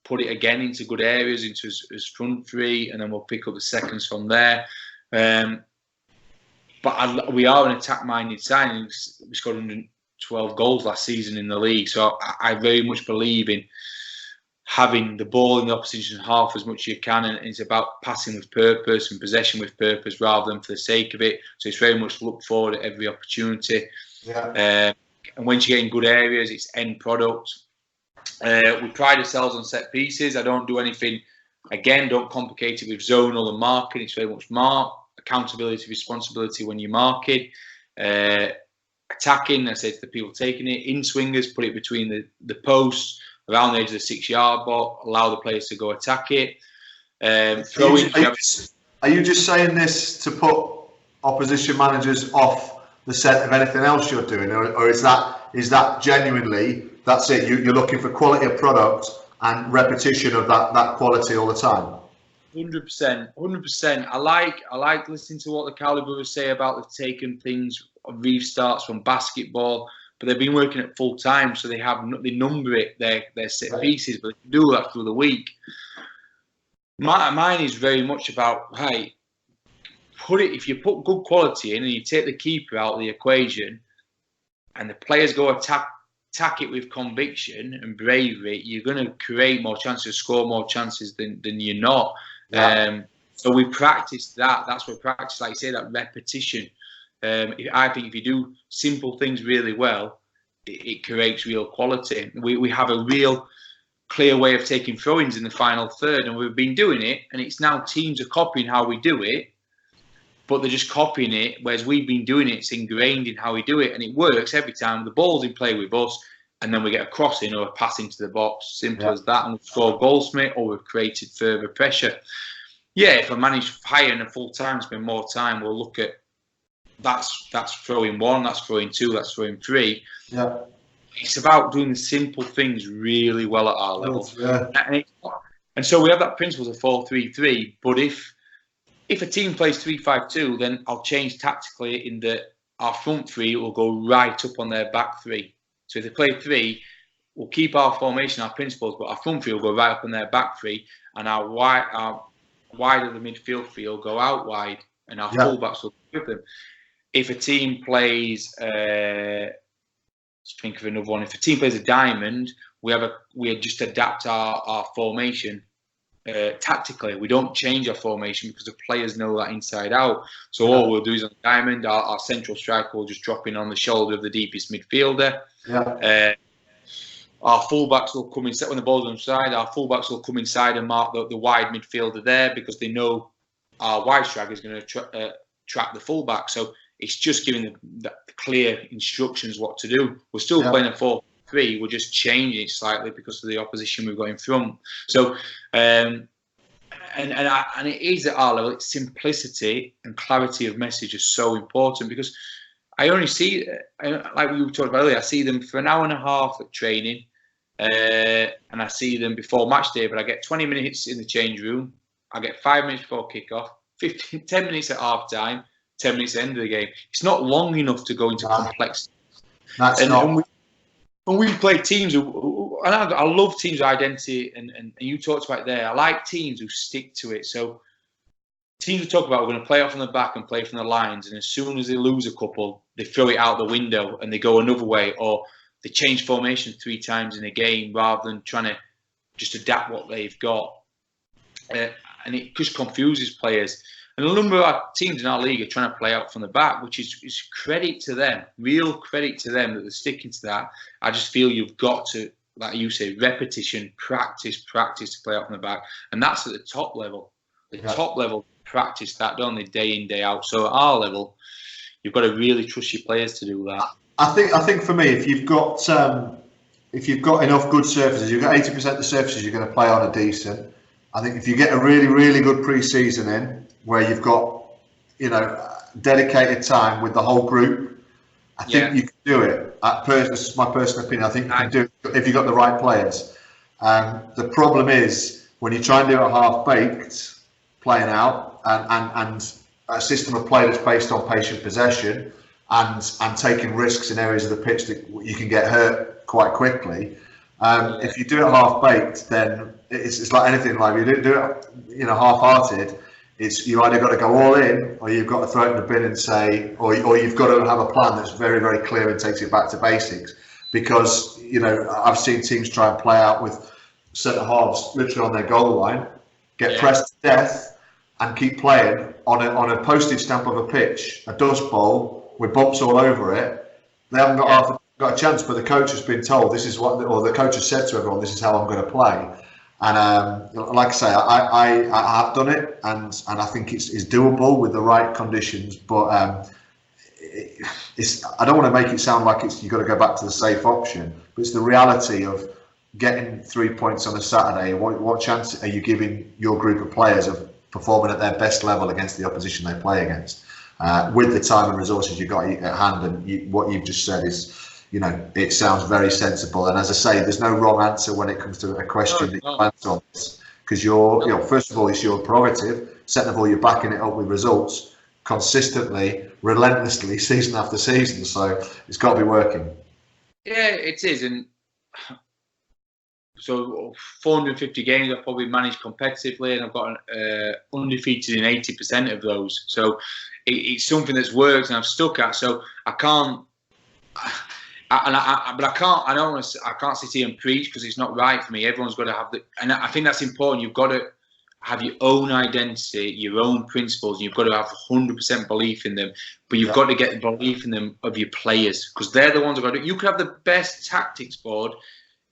put it again into good areas, into his front 3, and then we'll pick up the seconds from there. But we are an attack-minded side. We scored 112 goals last season in the league. So I very much believe in having the ball in the opposition half as much as you can, and it's about passing with purpose and possession with purpose rather than for the sake of it. So it's very much look forward at every opportunity. And once you get in good areas, it's end product. We pride ourselves on set pieces. I don't do anything, again, don't complicate it with zonal and marking. It's very much accountability, responsibility when you're marking. Attacking, I say to the people taking it, in swingers, put it between the posts, around the edge of the 6-yard box, allow the players to go attack it. Are you just saying this to put opposition managers off the scent of anything else you're doing, or is that genuinely, that's it, you're looking for quality of product and repetition of that quality all the time? 100%. I like listening to what the Cowley brothers say about they've taken things, restarts from basketball, but they've been working it full time, so they number it, their set pieces, but they can do that through the week. Mine is very much about, hey, if you put good quality in and you take the keeper out of the equation and the players go attack it with conviction and bravery, you're going to create more chances, score more chances than you're not. So we practice that. That's what we practice, like you say, that repetition. I think if you do simple things really well, it creates real quality. We have a real clear way of taking throw-ins in the final third, and we've been doing it, and it's now teams are copying how we do it, but they're just copying it, whereas we've been doing it, it's ingrained in how we do it, and it works every time. The ball's in play with us, and then we get a crossing or a pass into the box, simple as that, and we've scored goals from it, or we've created further pressure. If I manage higher in a full time, spend more time, we'll look at that's throwing 1, that's throwing 2, that's throwing 3. It's about doing the simple things really well at our level. And so we have that principle of 4-3-3, but if a team plays 3-5-2, then I'll change tactically in that our front 3 will go right up on their back 3. So if they play 3, we'll keep our formation, our principles, but our front three will go right up on their back 3, and our wide of the midfield 3 will go out wide, and our fullbacks will go with them. If a team plays, let's think of another one. If a team plays a diamond, we just adapt our formation tactically. We don't change our formation because the players know that inside out. So all we'll do is on the diamond, our central striker will just drop in on the shoulder of the deepest midfielder. Our fullbacks will come inside when the ball's on the side. Our fullbacks will come inside and mark the wide midfielder there because they know our wide striker is going to track the fullback. So it's just giving them the clear instructions what to do. We're still playing a 4-3. We're just changing it slightly because of the opposition we've got in front. So, and it is at our level. It's simplicity and clarity of message is so important because I only see, like we talked about earlier, I see them for an hour and a half at training, and I see them before match day. But I get 20 minutes in the change room. I get 5 minutes before kickoff, 10 minutes at half time, 10 minutes at the end of the game. It's not long enough to go into complex. And we play teams who, and I love teams with identity, and you talked about it there. I like teams who stick to it. So teams who talk about we're going to play off from the back and play from the lines, and as soon as they lose a couple, they throw it out the window and they go another way, or they change formation 3 times in a game rather than trying to just adapt what they've got. And it just confuses players. And a number of our teams in our league are trying to play out from the back, which is credit to them, real credit to them that they're sticking to that. I just feel you've got to, like you say, repetition, practice to play out from the back. And that's at the top level. The top level, practice that, don't they, day in, day out. So at our level, you've got to really trust your players to do that. I think for me, if you've got enough good surfaces, you've got 80% of the surfaces you're going to play on are decent. I think if you get a really, really good pre-season in, where you've got, dedicated time with the whole group, I think you can do it. This is my personal opinion. I think you can do it if you've got the right players. The problem is when you try and do it half-baked, playing out, and a system of play that's based on patient possession and taking risks in areas of the pitch that you can get hurt quite quickly. If you do it half-baked, then it's like anything in life. You don't do it, half-hearted. You either got to go all in, or you've got to throw it in the bin and say, or you've got to have a plan that's very, very clear and takes it back to basics. Because I've seen teams try and play out with centre halves literally on their goal line, get pressed to death, and keep playing on a postage stamp of a pitch, a dust bowl with bumps all over it. They haven't got a chance, but the coach has been told this is what, or the coach has said to everyone, this is how I'm going to play. And like I say, I have done it, and I think it's doable with the right conditions. But I don't want to make it sound like you've got to go back to the safe option. But it's the reality of getting 3 points on a Saturday. What chance are you giving your group of players of performing at their best level against the opposition they play against, with the time and resources you've got at hand? And what you've just said is, it sounds very sensible. And as I say, there's no wrong answer when it comes to a question that you answer on this, because first of all, it's your prerogative. Second of all, you're backing it up with results consistently, relentlessly, season after season. So it's got to be working. Yeah, it is. And so 450 games I've probably managed competitively, and I've got undefeated in 80% of those. So it's something that's worked and I've stuck at. So I can't. I can't sit here and preach because it's not right for me. Everyone's got to have and I think that's important. You've got to have your own identity, your own principles, and you've got to have 100% belief in them. But you've got to get the belief in them of your players, because they're the ones who got to. You could have the best tactics board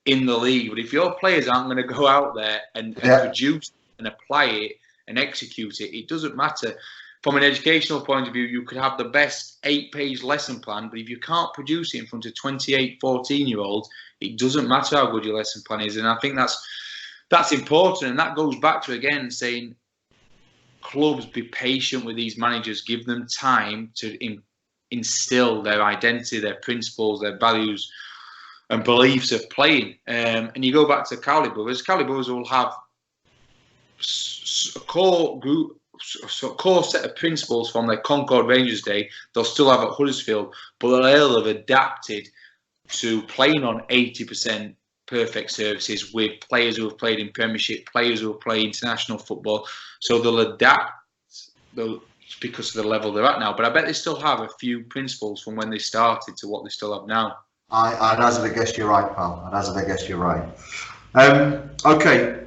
in the league, but if your players aren't going to go out there and produce and apply it and execute it, it doesn't matter. From an educational point of view, you could have the best 8-page lesson plan, but if you can't produce it in front of 28, 14-year-olds, it doesn't matter how good your lesson plan is. And I think that's important. And that goes back to, again, saying clubs, be patient with these managers, give them time to instill their identity, their principles, their values and beliefs of playing. And you go back to Cowley Brothers. Cowley Brothers will have a core group, so a core set of principles from their Concord Rangers day. They'll still have at Huddersfield, but they'll have adapted to playing on 80% perfect services with players who have played in Premiership, players who have played international football. So they'll adapt because of the level they're at now. But I bet they still have a few principles from when they started to what they still have now. I'd hazard a guess you're right, pal. I'd hazard a guess you're right. Okay.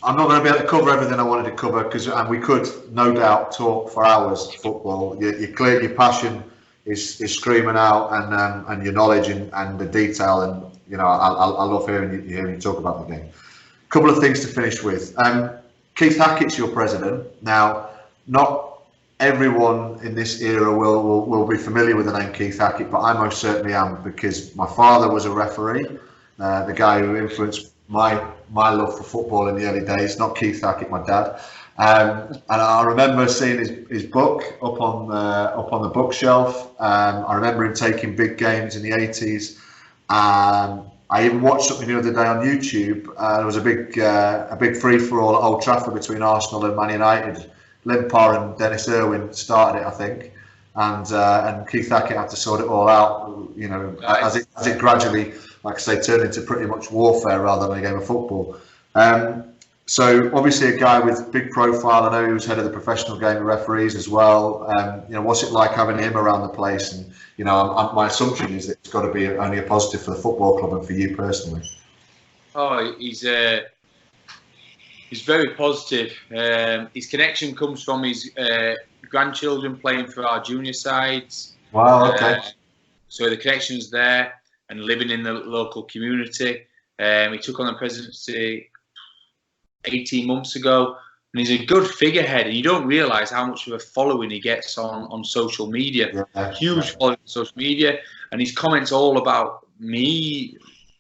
I'm not going to be able to cover everything I wanted to cover and we could no doubt talk for hours football. Your passion is screaming out, and your knowledge and the detail, and I love hearing you talk about the game. A couple of things to finish with. Keith Hackett's your president now. Not everyone in this era will be familiar with the name Keith Hackett, but I most certainly am, because my father was a referee, the guy who influenced my love for football in the early days. Not Keith Hackett, my dad. And I remember seeing his book up on the bookshelf. I remember him taking big games in the 80s. I even watched something the other day on YouTube. There was a big free-for-all at Old Trafford between Arsenal and Man United. Limpar and Dennis Irwin started it, I think, and Keith Hackett had to sort it all out. As it gradually, like I say, turned into pretty much warfare rather than a game of football. So obviously a guy with big profile. I know he was head of the professional game of referees as well. What's it like having him around the place? And my assumption is that it's got to be only a positive for the football club and for you personally. Oh, he's very positive. His connection comes from his grandchildren playing for our junior sides. Wow, okay. So the connection's there, and living in the local community. He took on the presidency 18 months ago, and he's a good figurehead, and you don't realise how much of a following he gets on social media. Yeah, Huge following on social media, and his comments all about me,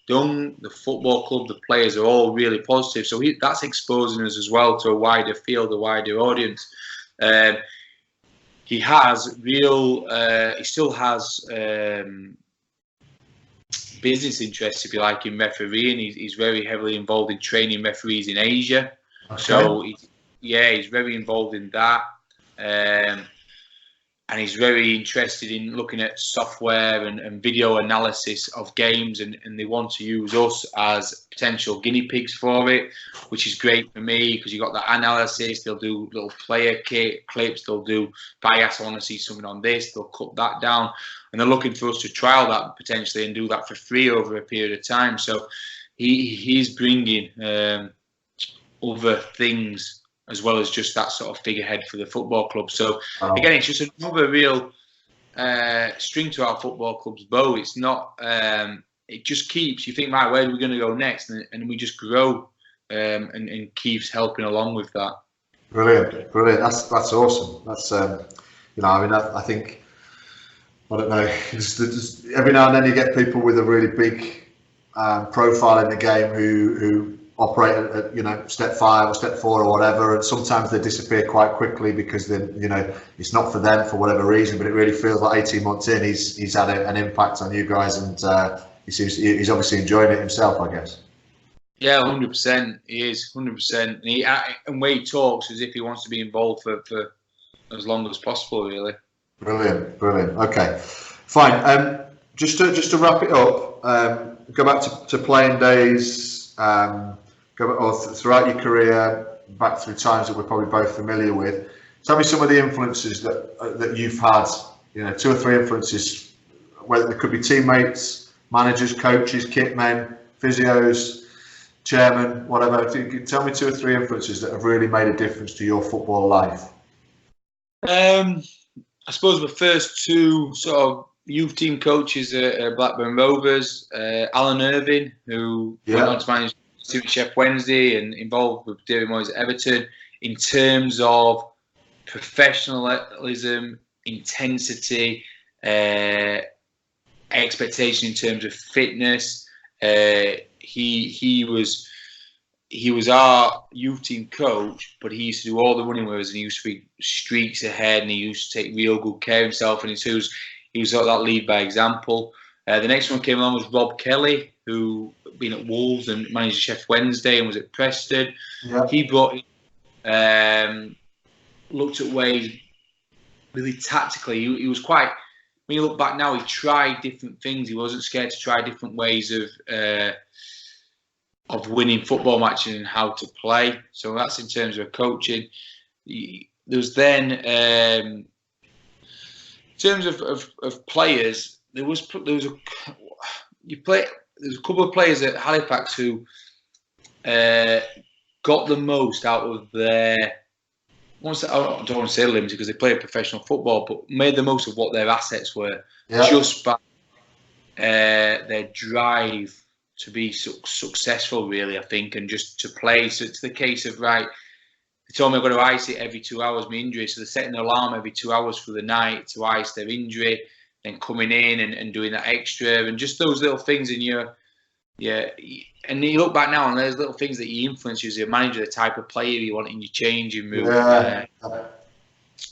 Dung, the football club, the players are all really positive. So that's exposing us as well to a wider field, a wider audience. He still has business interests, if you like, in refereeing. He's very heavily involved in training referees in Asia. Okay. So he's very involved in that. And he's very interested in looking at software and video analysis of games, and they want to use us as potential guinea pigs for it, which is great for me because you've got that analysis. They'll do little player clips, they'll do bias, I want to see something on this, they'll cut that down, and they're looking for us to trial that potentially and do that for free over a period of time. So he's bringing other things as well as just that sort of figurehead for the football club. So again, it's just another real string to our football club's bow. It's not. It just keeps. You think, right, where are we going to go next? And we just grow, and keeps helping along with that. Brilliant. That's awesome. That's I think, I don't know. Just every now and then you get people with a really big profile in the game who operate at step 5 or step 4 or whatever, and sometimes they disappear quite quickly because then it's not for them for whatever reason. But it really feels like 18 months in, he's had an impact on you guys, and he's obviously enjoying it himself, I guess. Yeah, 100%. He is 100%, and when he talks as if he wants to be involved for as long as possible, really. Brilliant. Okay, fine. Just to wrap it up, go back to playing days. Throughout your career, back through times that we're probably both familiar with. Tell me some of the influences that you've had. 2 or 3 influences, whether they could be teammates, managers, coaches, kit men, physios, chairman, whatever. Tell me 2 or 3 influences that have really made a difference to your football life. I suppose the first 2 sort of youth team coaches at Blackburn Rovers, Alan Irving, who went on to manage Chef Wednesday and involved with David Moyes at Everton, in terms of professionalism, intensity, expectation in terms of fitness. He was our youth team coach, but he used to do all the running with us, and he used to be streaks ahead, and he used to take real good care of himself, and he was sort of that lead by example. The next one came along was Rob Kelly, who been at Wolves and managed Chef Wednesday and was at Preston. Yeah. He brought in, looked at ways really tactically. He was quite, when you look back now, he tried different things. He wasn't scared to try different ways of winning football matches and how to play. So that's in terms of coaching. There's then in terms of players, there was a couple of players at Halifax who got the most out of their. I don't want to say limited because they played professional football, but made the most of what their assets were, just by their drive to be successful, really, I think, and just to play. So it's the case of, right, they told me I've got to ice it every 2 hours, my injury, so they're setting an alarm every 2 hours for the night to ice their injury, then coming in and doing that extra, and just those little things in your, and you look back now and there's little things that you influence as your manager, the type of player you want in your changing room.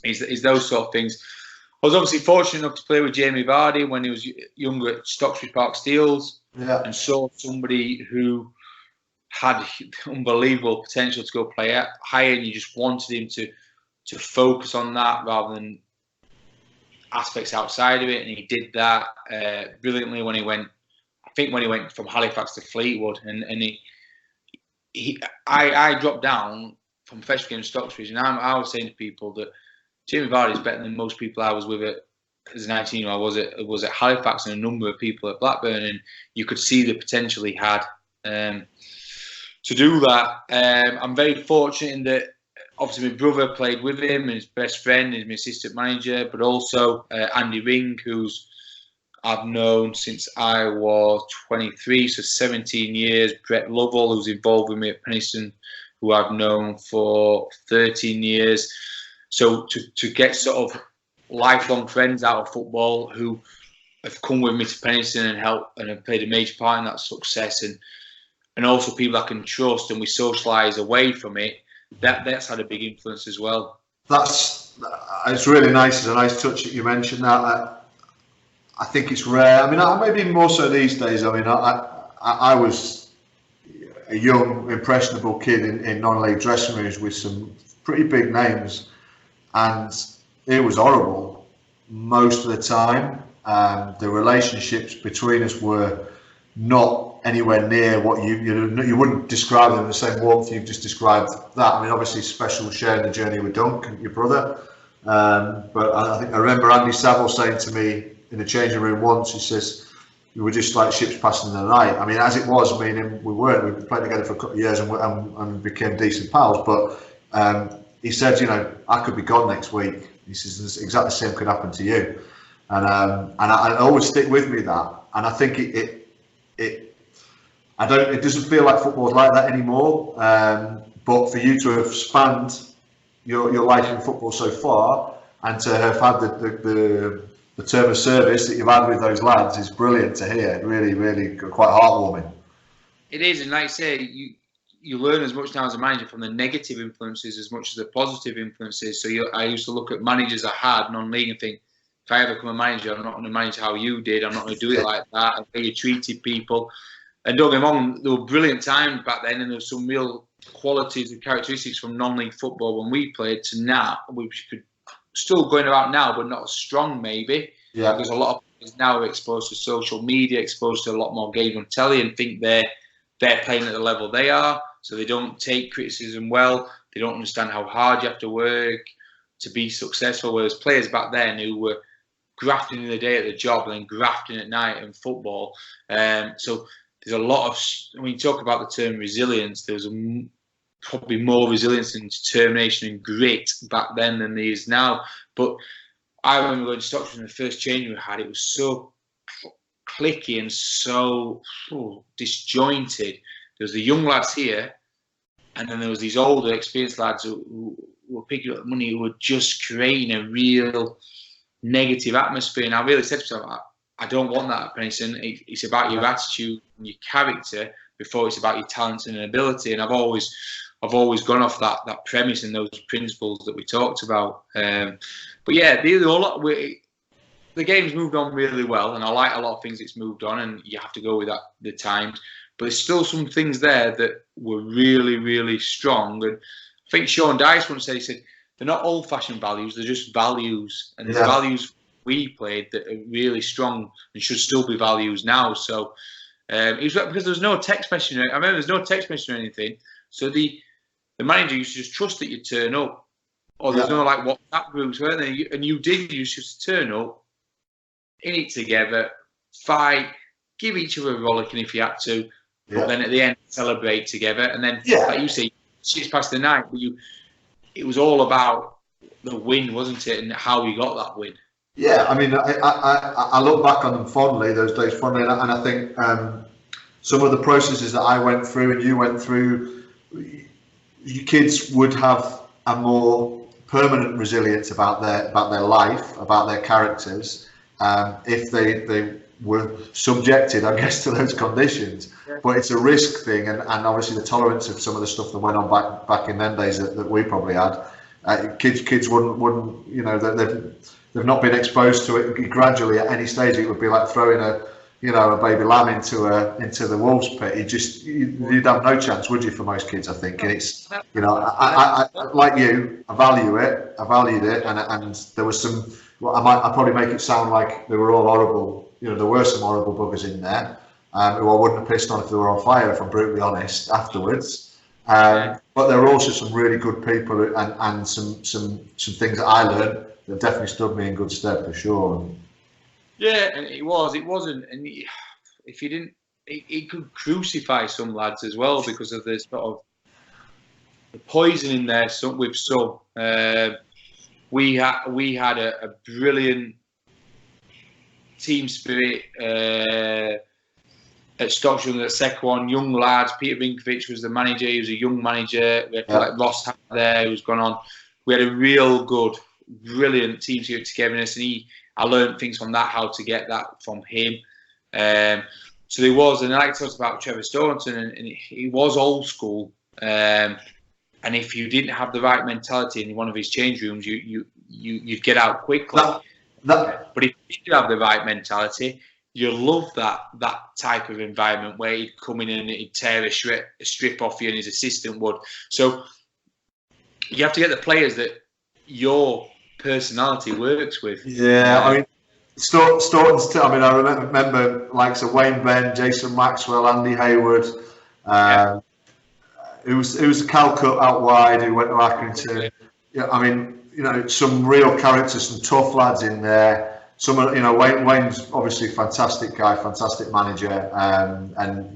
Is those sort of things. I was obviously fortunate enough to play with Jamie Vardy when he was younger at Stockbridge Park Steels, and saw somebody who had unbelievable potential to go play higher, and you just wanted him to focus on that rather than aspects outside of it, and he did that brilliantly when he went. I think when he went from Halifax to Fleetwood, and I dropped down from freshman game to Stockbridge, and I was saying to people that Jamie Vardy is better than most people I was with as a 19-year-old. I was at Halifax and a number of people at Blackburn, and you could see the potential he had to do that. I'm very fortunate in that obviously my brother played with him, and his best friend is my assistant manager, but also Andy Ring, who's I've known since I was 23, so 17 years. Brett Lovell, who's involved with me at Penistone, who I've known for 13 years. So to get sort of lifelong friends out of football who have come with me to Penistone and helped and have played a major part in that success, and also people I can trust, and we socialise away from it, that's had a big influence as well. It's really nice. It's a nice touch that you mentioned that. I think it's rare. I mean, maybe more so these days. I mean, I was a young, impressionable kid in non-league dressing rooms with some pretty big names, and it was horrible most of the time. The relationships between us were not anywhere near what you wouldn't describe them in the same warmth you've just described that. I mean, obviously special sharing the journey with Duncan, your brother, but I remember Andy Saville saying to me in the changing room once, he says, we were just like ships passing the night. I mean, as it was, me and him, we played together for a couple of years and became decent pals, but he said, you know, I could be gone next week. He says, exactly the same could happen to you. And I always stick with me that. And I think it doesn't feel like football's like that anymore. But for you to have spanned your life in football so far, and to have had the term of service that you've had with those lads is brilliant to hear. Really, really quite heartwarming. It is, and like I say, you learn as much now as a manager from the negative influences as much as the positive influences. So I used to look at managers I had non-league and think, if I ever become a manager, I'm not going to manage how you did. I'm not going to do it like that. And how you treated people. And don't get me wrong, there were brilliant times back then, and there were some real qualities and characteristics from non-league football when we played to now, which could still going about now, but not as strong maybe. Yeah. Because a lot of players now are exposed to social media, exposed to a lot more games on telly, and think they're playing at the level they are. So they don't take criticism well. They don't understand how hard you have to work to be successful. Whereas players back then who were grafting in the day at the job and then grafting at night in football. So there's a lot of, when you talk about the term resilience, there's probably more resilience and determination and grit back then than there is now. But I remember going to Stockbridge and the first change we had, it was so clicky and so disjointed. There was the young lads here, and then there was these older, experienced lads who were picking up money, who were just creating a real negative atmosphere. And I really said to myself, I don't want that at Penistone. It's about your attitude and your character before it's about your talent and ability. And I've always gone off that premise and those principles that we talked about. But yeah, the game's moved on really well, and I like a lot of things it's moved on, and you have to go with that the times. But there's still some things there that were really, really strong. And I think Sean Dice once said, he said, they're not old-fashioned values, they're just values. And there's values we played that are really strong and should still be values now. So it was because there was no text messaging. I remember there was no text messaging or anything. So the manager used to just trust that you'd turn up. Or there's no like WhatsApp groups, weren't there? And you used to just turn up, in it together, fight, give each other a rollicking if you had to, but then at the end celebrate together. And then, like you say, 6 past the night, but it was all about the win, wasn't it? And how we got that win. Yeah, I mean, I look back on them fondly, those days fondly, and I think some of the processes that I went through and you went through, your kids would have a more permanent resilience about their life, about their characters, if they were subjected, I guess, to those conditions. But it's a risk thing, and obviously the tolerance of some of the stuff that went on back in them days that we probably had. Kids wouldn't, you know, they've not been exposed to it gradually at any stage. It would be like throwing a baby lamb into the wolves pit. You'd have no chance, would you, for most kids? I think, and it's, you know, I like you, I valued it, and there was some. Well, I'd probably make it sound like they were all horrible. You know, there were some horrible buggers in there who I wouldn't have pissed on if they were on fire, if I'm brutally honest, afterwards. But there were also some really good people and some things that I learned that definitely stood me in good stead, for sure. Yeah, and it wasn't, and if you didn't, it could crucify some lads as well because of the sort of the poison in there. With some, we had a brilliant team spirit at Stockton, at Sequan, young lads. Peter Rinkovic was the manager. He was a young manager. We had like Ross there who's gone on. We had a real good, brilliant team spirit togetherness, and I learned things from that, how to get that from him. So there was, and I like to talk about Trevor Staunton, and he was old school. And if you didn't have the right mentality in one of his change rooms, you'd get out quickly. But if you did have the right mentality, you love that type of environment where he'd come in and he'd tear a strip off you, and his assistant would. So you have to get the players that your personality works with. Yeah, I mean, Staunton's. I mean, I remember likes of Wayne Benn, Jason Maxwell, Andy Hayward. Who was Calcutt out wide, who went to Accrington. Yeah, I mean, you know, some real characters, some tough lads in there. Some, you know, Wayne's obviously a fantastic guy, fantastic manager.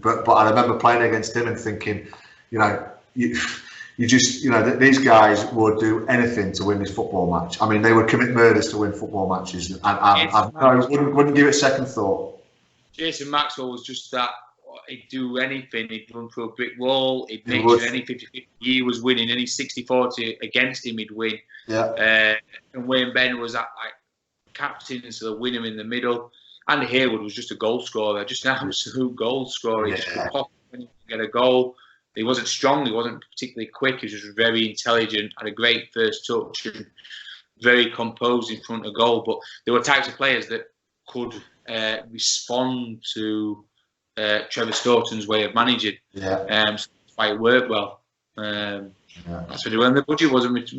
But I remember playing against him and thinking, you know, you just, you know, these guys would do anything to win this football match. I mean, they would commit murders to win football matches, and I wouldn't give it a second thought. Jason Maxwell was just that. He'd do anything. He'd run through a brick wall. He'd make sure any 50-50 he was winning. Any 60-40 against him, he'd win. Yeah. And Wayne Benn was that like captain, so the winner in the middle. Andy Hayward was just a goal scorer, just an absolute goal scorer. He just could pop when he could get a goal. He wasn't strong. He wasn't particularly quick. He was just very intelligent. Had a great first touch and very composed in front of goal. But there were types of players that could respond to Trevor Staunton's way of managing. So that's why it worked well. That's what it was. And the budget wasn't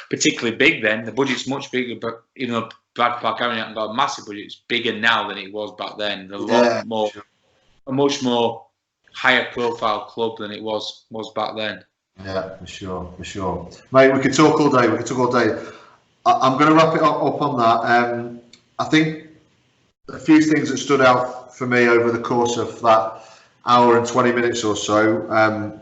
particularly big then. The budget's much bigger, but you know, Brad Park hasn't got a massive budget. It's bigger now than it was back then. A much more higher profile club than it was back then. Yeah, for sure. Mate, we could talk all day. I'm going to wrap it up on that. I think a few things that stood out for me over the course of that hour and 20 minutes or so.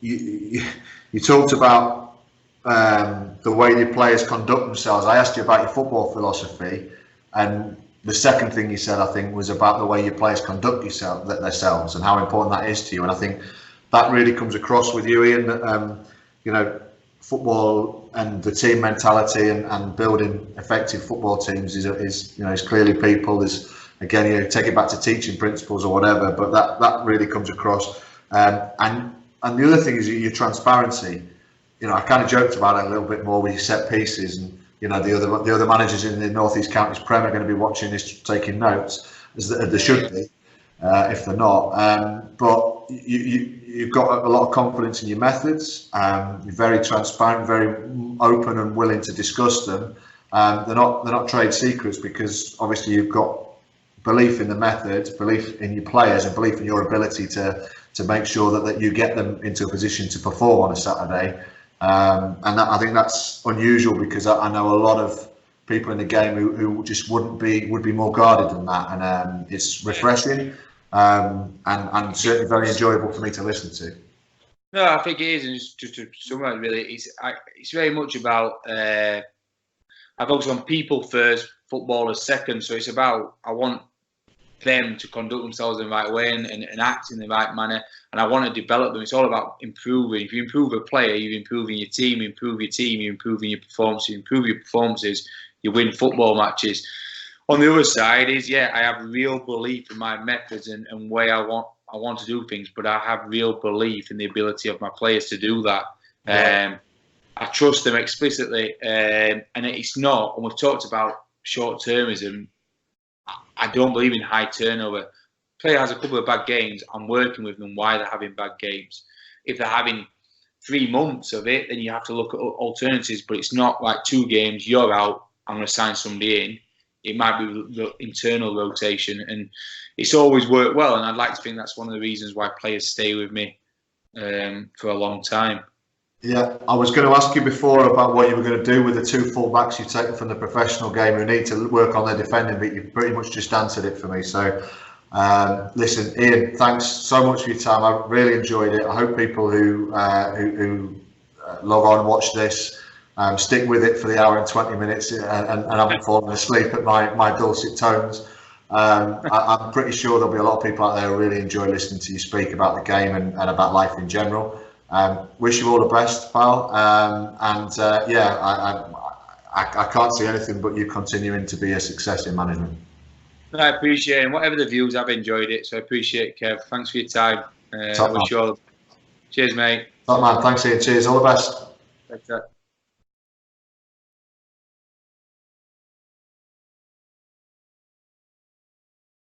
You talked about the way your players conduct themselves. I asked you about your football philosophy, and the second thing you said, I think, was about the way your players conduct themselves and how important that is to you. And I think that really comes across with you, Ian. You know, football and the team mentality and building effective football teams is clearly people. Is again, you know, take it back to teaching principles or whatever, but that really comes across. And the other thing is your transparency. You know, I kind of joked about it a little bit more with your set pieces, and you know, the other managers in the North East Counties Prem are going to be watching this, taking notes, as they should be, if they're not. But you've got a lot of confidence in your methods. You're very transparent, very open and willing to discuss them. they're not trade secrets, because obviously you've got belief in the method, belief in your players, and belief in your ability to make sure that you get them into a position to perform on a Saturday. And I think that's unusual, because I know a lot of people in the game who just would be more guarded than that, and it's refreshing, and certainly very enjoyable for me to listen to. No, I think it is, and just to summarize, really, it's very much about I focus on people first, footballers second. So it's about, I want them to conduct themselves in the right way and act in the right manner, and I want to develop them. It's all about improving. If you improve a player, you're improving your team. You improve your team, you're improving your performance. You improve your performances, you win football matches. On the other side is, I have real belief in my methods and way I want to do things, but I have real belief in the ability of my players to do that. Yeah. I trust them explicitly, and it's not, and we've talked about short-termism, I don't believe in high turnover. Player has a couple of bad games, I'm working with them why they're having bad games. If they're having 3 months of it, then you have to look at alternatives, but it's not like 2 games, you're out, I'm going to sign somebody in. It might be the internal rotation, and it's always worked well, and I'd like to think that's one of the reasons why players stay with me for a long time. Yeah, I was going to ask you before about what you were going to do with the 2 full-backs you've taken from the professional game who need to work on their defending, but you've pretty much just answered it for me. So, listen, Ian, thanks so much for your time. I really enjoyed it. I hope people who log on and watch this stick with it for the hour and 20 minutes and haven't fallen asleep at my dulcet tones. I'm pretty sure there'll be a lot of people out there who really enjoy listening to you speak about the game and about life in general. Wish you all the best, pal. I can't see anything but you continuing to be a success in management. I appreciate it. And whatever the views, I've enjoyed it. So I appreciate it, Kev. Thanks for your time. I wish you all. Cheers, mate. Top man. Thanks, Ian. Cheers. All the best. Thanks,